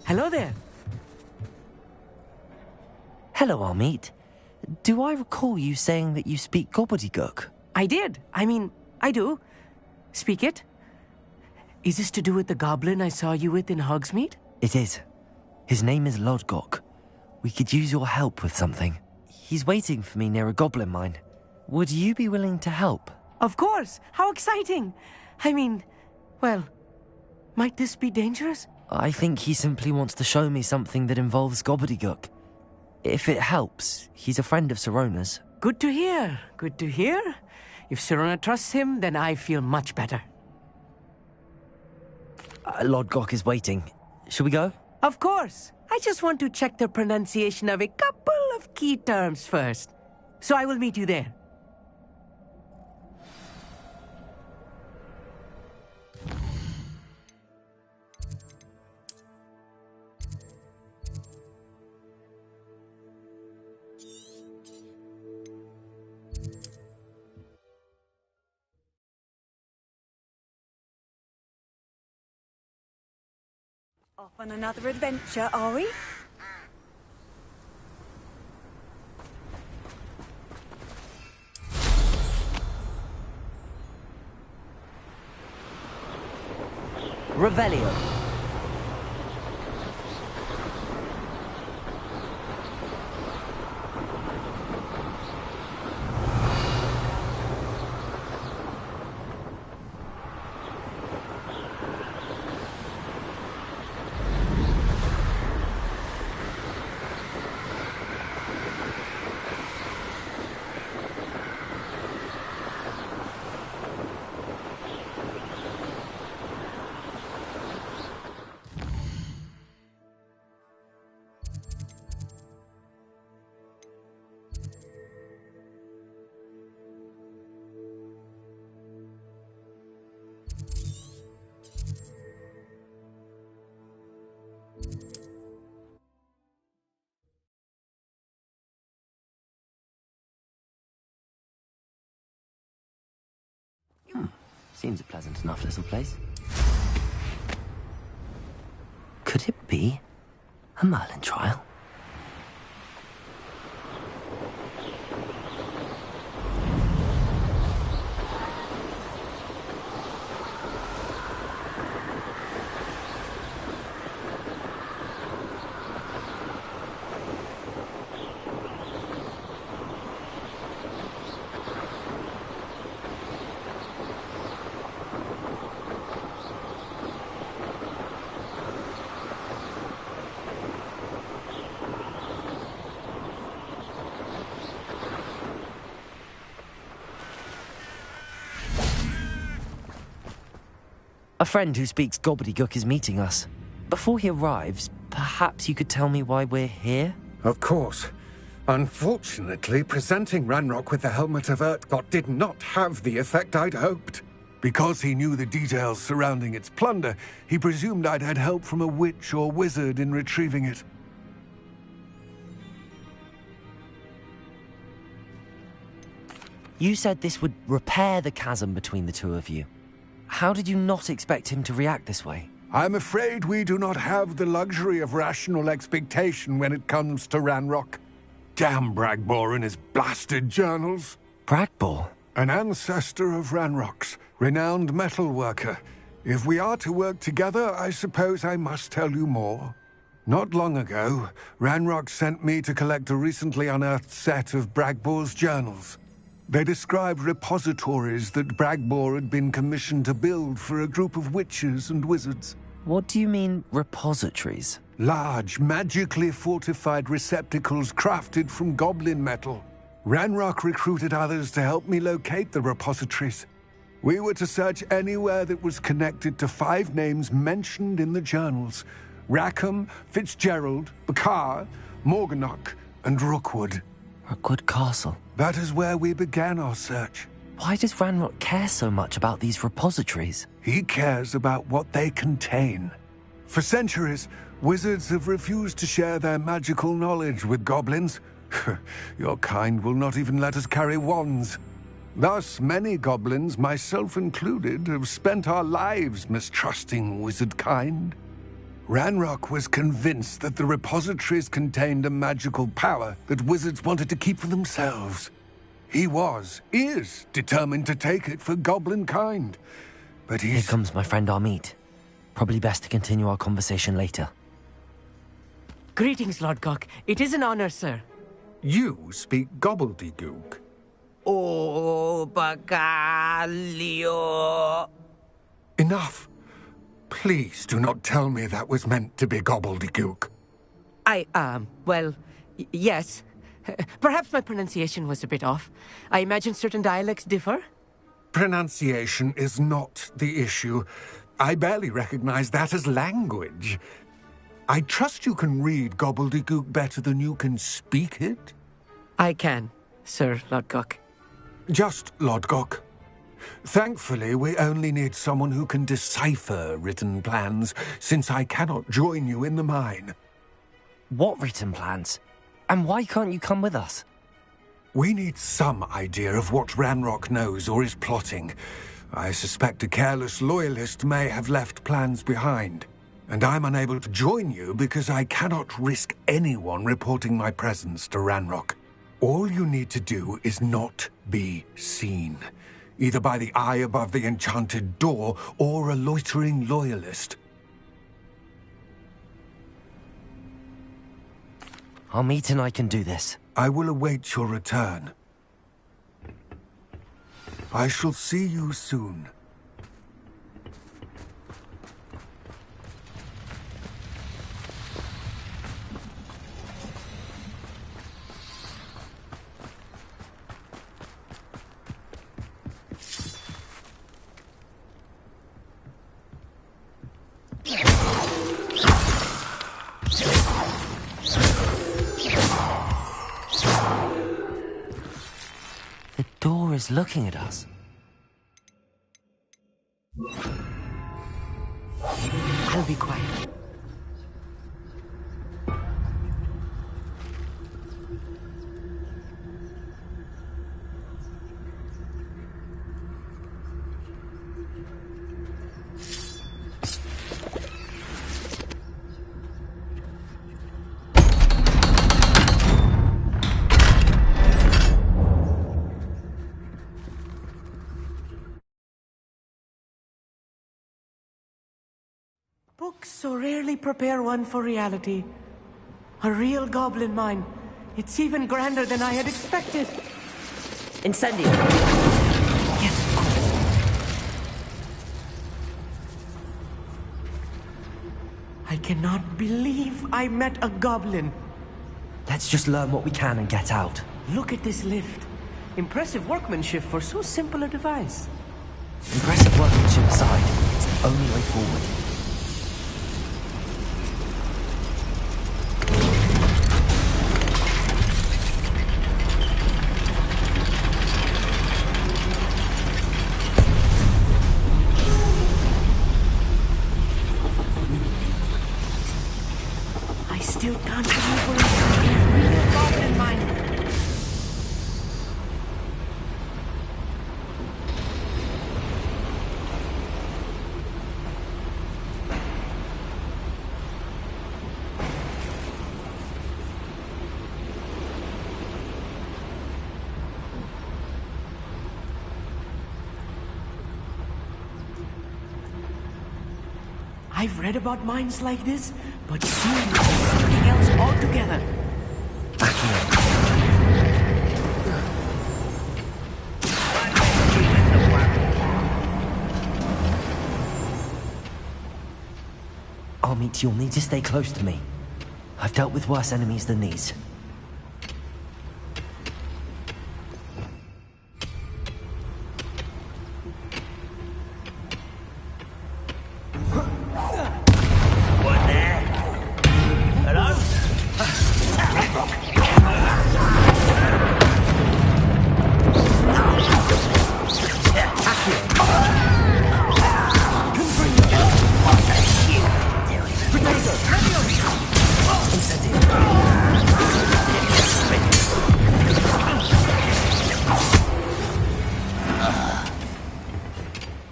Hello there. Hello, Amit. Do I recall you saying that you speak gobbledygook? I did. I do. Speak it. Is this to do with the goblin I saw you with in Hogsmeade? It is. His name is Lodgok. We could use your help with something. He's waiting for me near a goblin mine. Would you be willing to help? Of course. How exciting. Well, might this be dangerous? I think he simply wants to show me something that involves gobbledygook. If it helps, he's a friend of Sirona's. Good to hear. Good to hear. If Sirona trusts him, then I feel much better. Lodgok is waiting. Shall we go? Of course. I just want to check the pronunciation of a couple of key terms first. So I will meet you there. Off on another adventure, are we? Revelio. Seems a pleasant enough little place. Could it be a Merlin trial? A friend who speaks gobbledygook is meeting us. Before he arrives, perhaps you could tell me why we're here? Of course. Unfortunately, presenting Ranrock with the Helmet of Urtkot did not have the effect I'd hoped. Because he knew the details surrounding its plunder, he presumed I'd had help from a witch or wizard in retrieving it. You said this would repair the chasm between the two of you. How did you not expect him to react this way? I'm afraid we do not have the luxury of rational expectation when it comes to Ranrock. Damn Bragbor and his blasted journals. Bragbor? An ancestor of Ranrock's, renowned metal worker. If we are to work together, I suppose I must tell you more. Not long ago, Ranrock sent me to collect a recently unearthed set of Bragbor's journals. They described repositories that Bragbor had been commissioned to build for a group of witches and wizards. What do you mean, repositories? Large, magically fortified receptacles crafted from goblin metal. Ranrock recruited others to help me locate the repositories. We were to search anywhere that was connected to 5 names mentioned in the journals: Rackham, Fitzgerald, Bakar, Morganach, and Rookwood. Rookwood Castle. That is where we began our search. Why does Ranrock care so much about these repositories? He cares about what they contain. For centuries, wizards have refused to share their magical knowledge with goblins. Your kind will not even let us carry wands. Thus, many goblins, myself included, have spent our lives mistrusting wizard kind. Ranrock was convinced that the repositories contained a magical power that wizards wanted to keep for themselves. He is determined to take it for goblin kind. But Here comes my friend Amit. Probably best to continue our conversation later. Greetings, Lord Cock. It is an honor, sir. You speak gobbledygook. Oh, Bacalio. Enough. Please do not tell me that was meant to be gobbledygook. Well, yes. Perhaps my pronunciation was a bit off. I imagine certain dialects differ? Pronunciation is not the issue. I barely recognize that as language. I trust you can read gobbledygook better than you can speak it? I can, Sir Lodgok. Just Lodgok. Thankfully, we only need someone who can decipher written plans, since I cannot join you in the mine. What written plans? And why can't you come with us? We need some idea of what Ranrock knows or is plotting. I suspect a careless loyalist may have left plans behind. And I'm unable to join you because I cannot risk anyone reporting my presence to Ranrock. All you need to do is not be seen, either by the eye above the enchanted door or a loitering loyalist. Amit and I can do this. I will await your return. I shall see you soon. The door is looking at us. I'll be quiet. Books so rarely prepare one for reality. A real goblin mine. It's even grander than I had expected. Incendio. Yes, of course. I cannot believe I met a goblin. Let's just learn what we can and get out. Look at this lift. Impressive workmanship for so simple a device. Impressive workmanship aside, it's the only way forward. I still can't believe we're in a real goblin mine. I've read about mines like this, but seeing it is something else altogether. Amit, you'll need to stay close to me. I've dealt with worse enemies than these.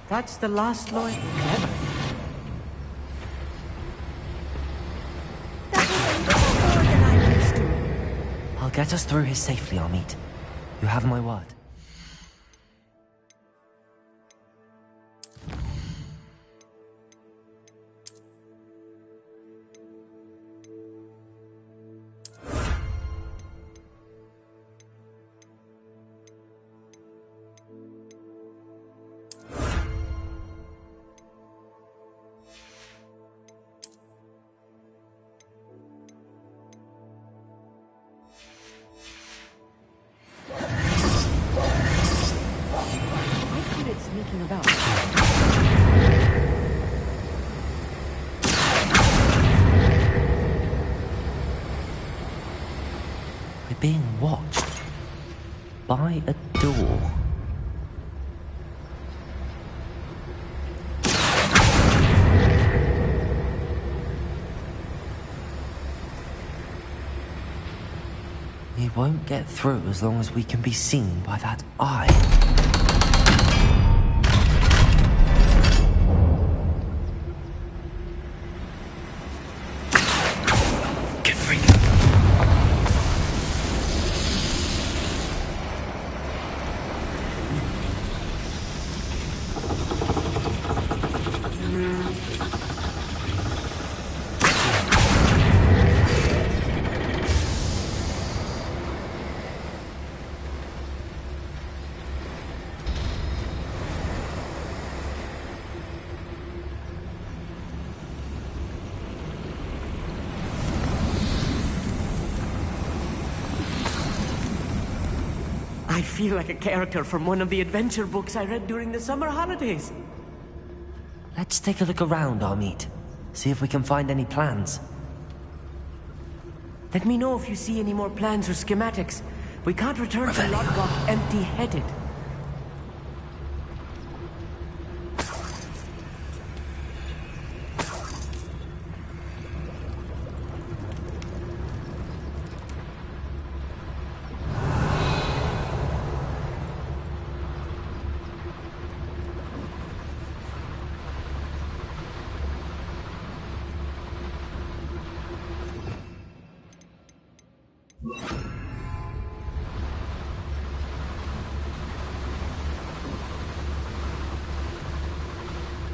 That's the last lawyer. Clever. get us through here safely, Amit. You have my word. Sneaking about. We're being watched by a door. We won't get through as long as we can be seen by that eye. I feel like a character from one of the adventure books I read during the summer holidays. Let's take a look around, Amit. See if we can find any plans. Let me know if you see any more plans or schematics. We can't return to Lodgok empty-headed.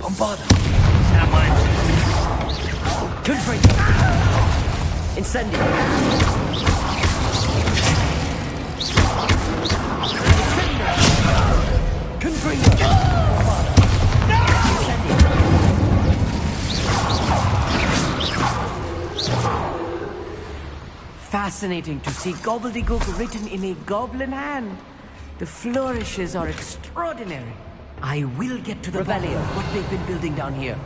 Bombarda! Confringo! Incendio! Confringo! Fascinating to see gobbledygook written in a goblin hand. The flourishes are extraordinary. I will get to the bottom of what they've been building down here.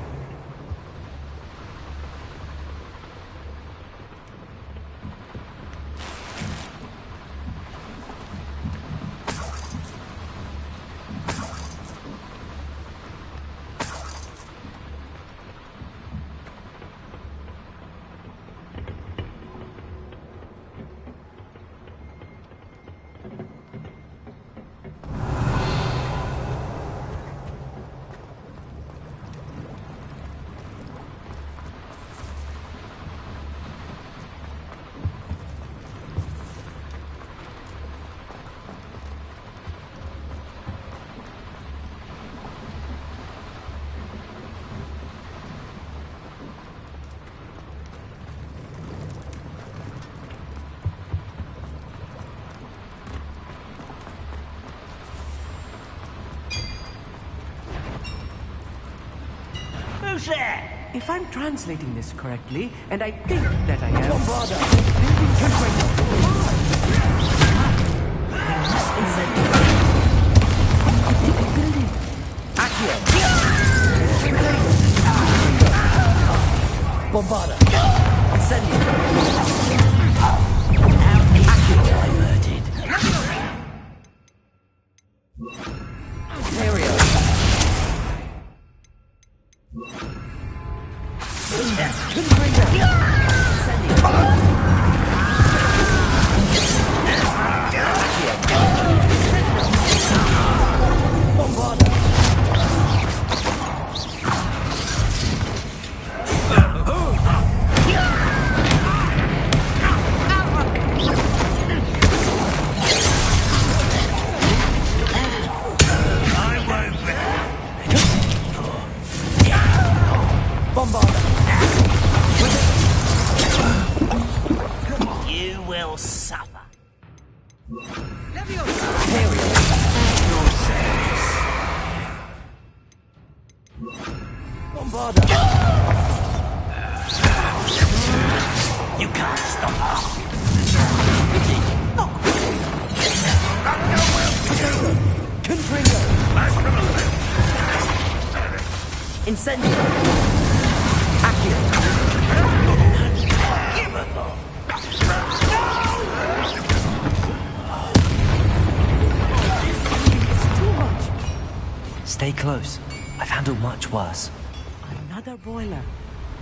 Who's there? If I'm translating this correctly, and I think that I am... I Accio! Bombarda! Incendio! Diverted. Stereo! will suffer. Bombarda! You can't stop us! Confringo! Incendio! Accio! It's too much! Stay close. I've handled much worse. Another boiler.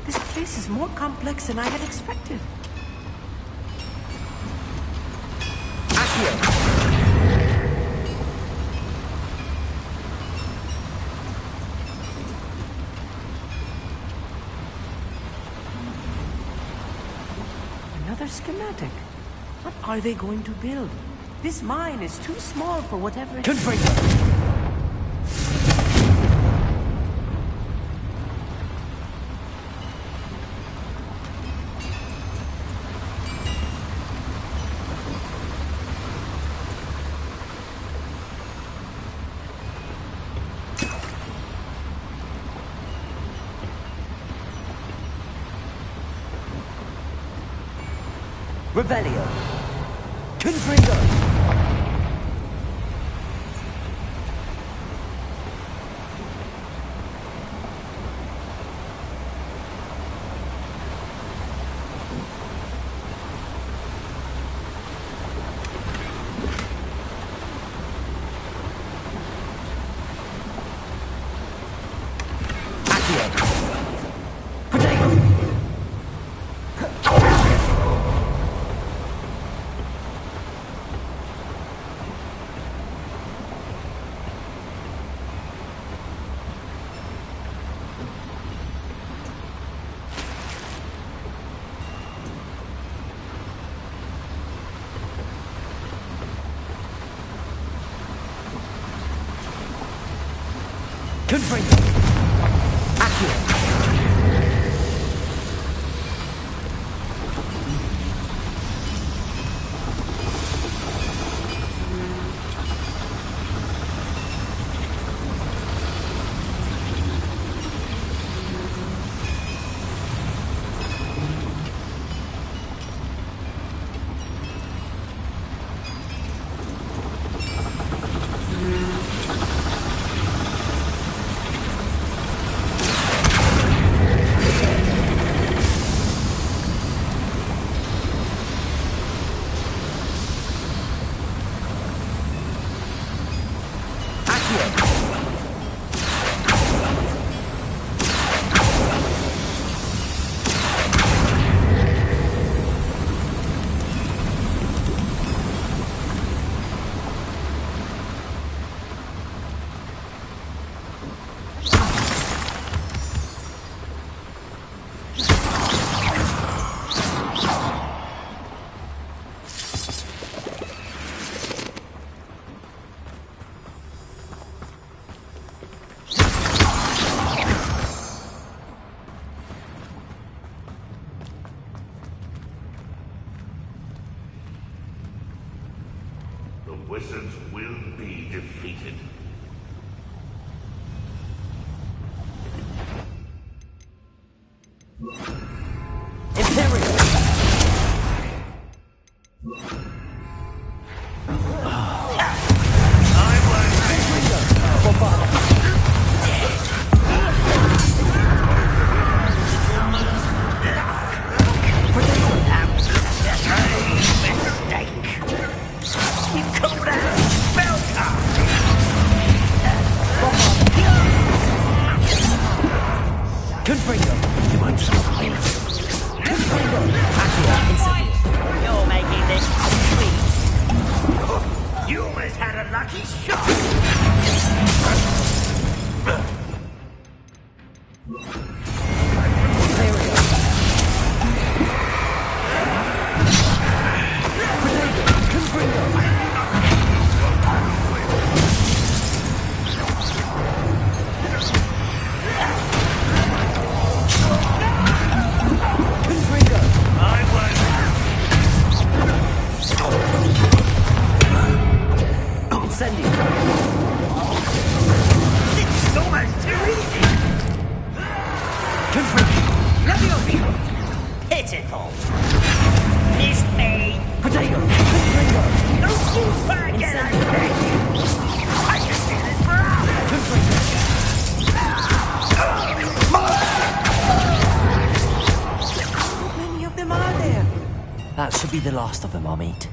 This place is more complex than I had expected. Accio! Another schematic. What are they going to build? This mine is too small for whatever it is. Confringo! Revelio. Confringo. Confringo. Accio. The wizards will be defeated. You're making this sweet. You almost had a lucky shot. Missed me! Potato! Potato! Don't shoot back at I beg you! I can do this for hours! How many of them are there? That should be the last of them, Amit.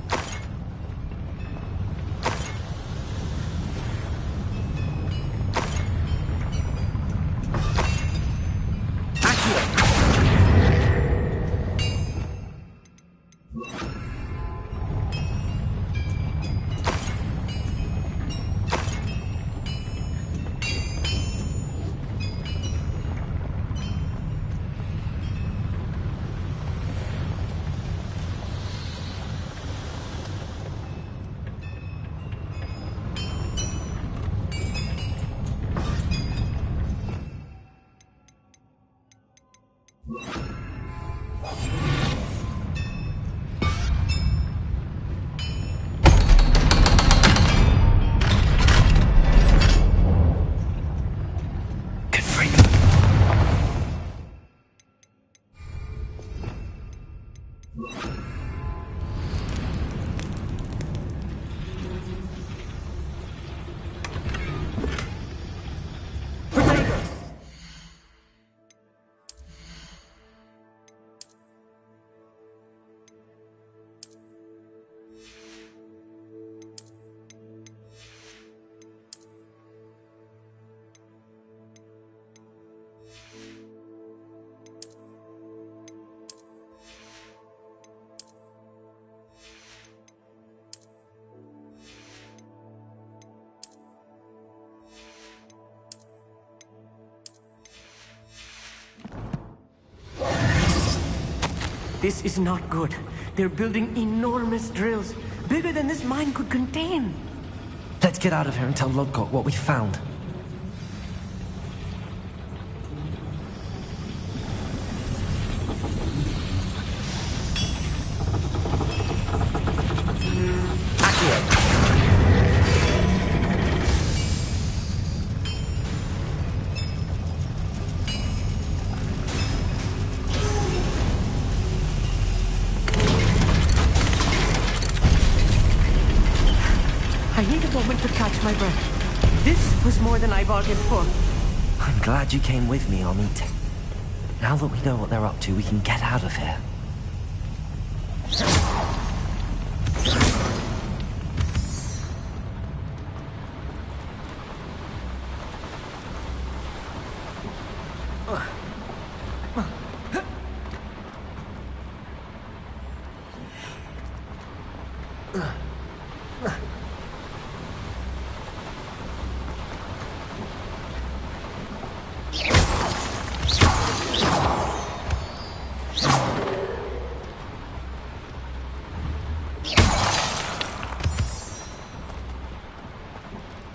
This is not good. They're building enormous drills, bigger than this mine could contain. Let's get out of here and tell Lodgok what we found. I need a moment to catch my breath. This was more than I bargained for. I'm glad you came with me, Amit. Now that we know what they're up to, we can get out of here.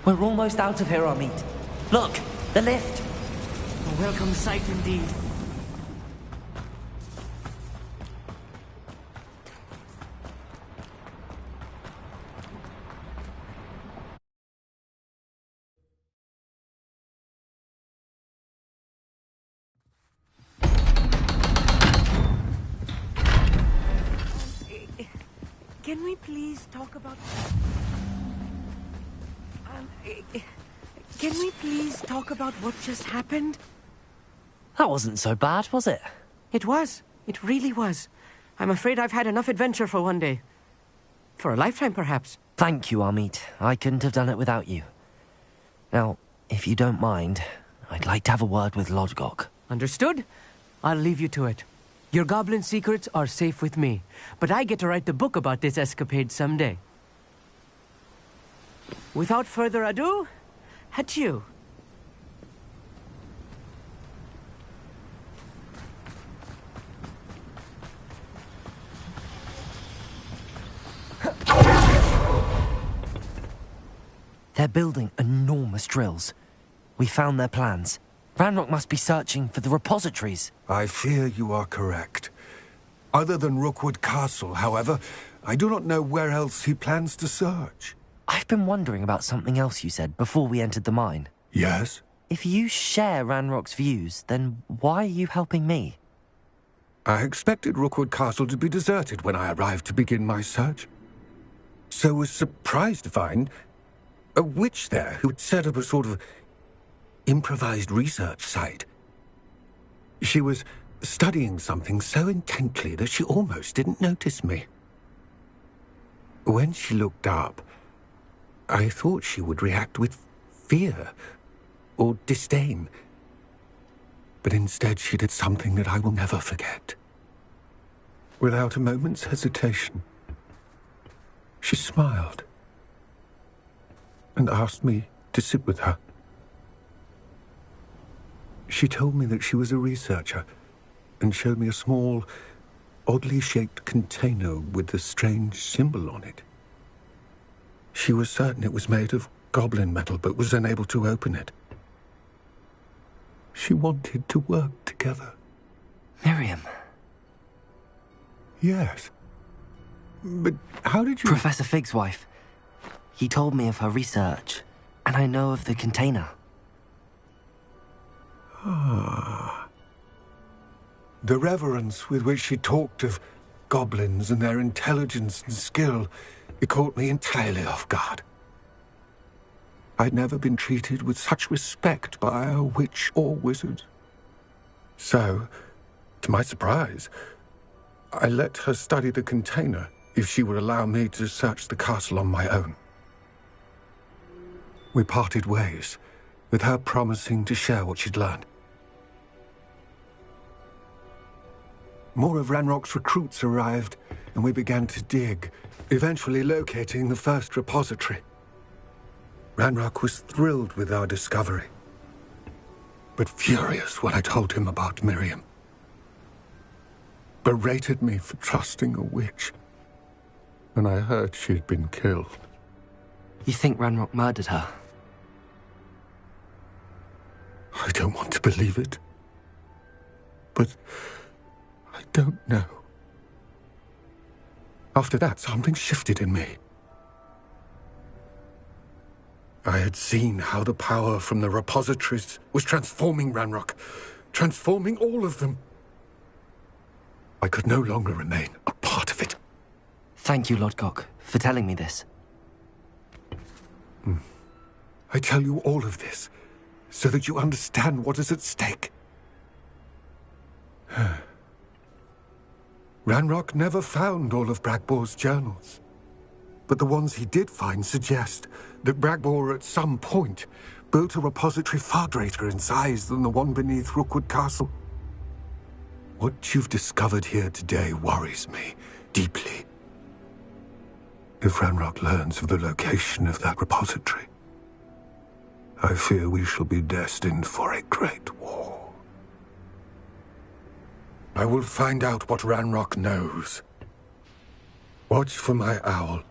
We're almost out of here, Amit. Look, the lift. A welcome sight indeed. Can we please talk about... Can we please talk about what just happened? That wasn't so bad, was it? It was. It really was. I'm afraid I've had enough adventure for one day. For a lifetime, perhaps. Thank you, Amit. I couldn't have done it without you. Now, if you don't mind, I'd like to have a word with Lodgok. Understood? I'll leave you to it. Your goblin secrets are safe with me, but I get to write the book about this escapade someday. Without further ado, adieu. They're building enormous drills. We found their plans. Ranrock must be searching for the repositories. I fear you are correct. Other than Rookwood Castle, however, I do not know where else he plans to search. I've been wondering about something else you said before we entered the mine. Yes? If you share Ranrock's views, then why are you helping me? I expected Rookwood Castle to be deserted when I arrived to begin my search. So was surprised to find a witch there who had set up a sort of improvised research site. She was studying something so intently that she almost didn't notice me. When she looked up, I thought she would react with fear or disdain. But instead she did something that I will never forget. Without a moment's hesitation, she smiled and asked me to sit with her. She told me that she was a researcher and showed me a small, oddly shaped container with a strange symbol on it. She was certain it was made of goblin metal, but was unable to open it. She wanted to work together. Miriam. Yes. But how did you... Professor Fig's wife. He told me of her research, and I know of the container. Ah. The reverence with which she talked of goblins and their intelligence and skill, it caught me entirely off guard. I'd never been treated with such respect by a witch or wizard. So, to my surprise, I let her study the container if she would allow me to search the castle on my own. We parted ways, with her promising to share what she'd learned. More of Ranrock's recruits arrived, and we began to dig, eventually locating the first repository. Ranrock was thrilled with our discovery, but furious when I told him about Miriam. Berated me for trusting a witch, and I heard she'd been killed. You think Ranrock murdered her? I don't want to believe it, but I don't know. After that, something shifted in me. I had seen how the power from the repositories was transforming Ranrock, transforming all of them. I could no longer remain a part of it. Thank you, Lodgok, for telling me this. I tell you all of this so that you understand what is at stake. Ranrock never found all of Bragbor's journals, but the ones he did find suggest that Bragbor at some point built a repository far greater in size than the one beneath Rookwood Castle. What you've discovered here today worries me deeply. If Ranrock learns of the location of that repository, I fear we shall be destined for a great war. I will find out what Ranrock knows. Watch for my owl.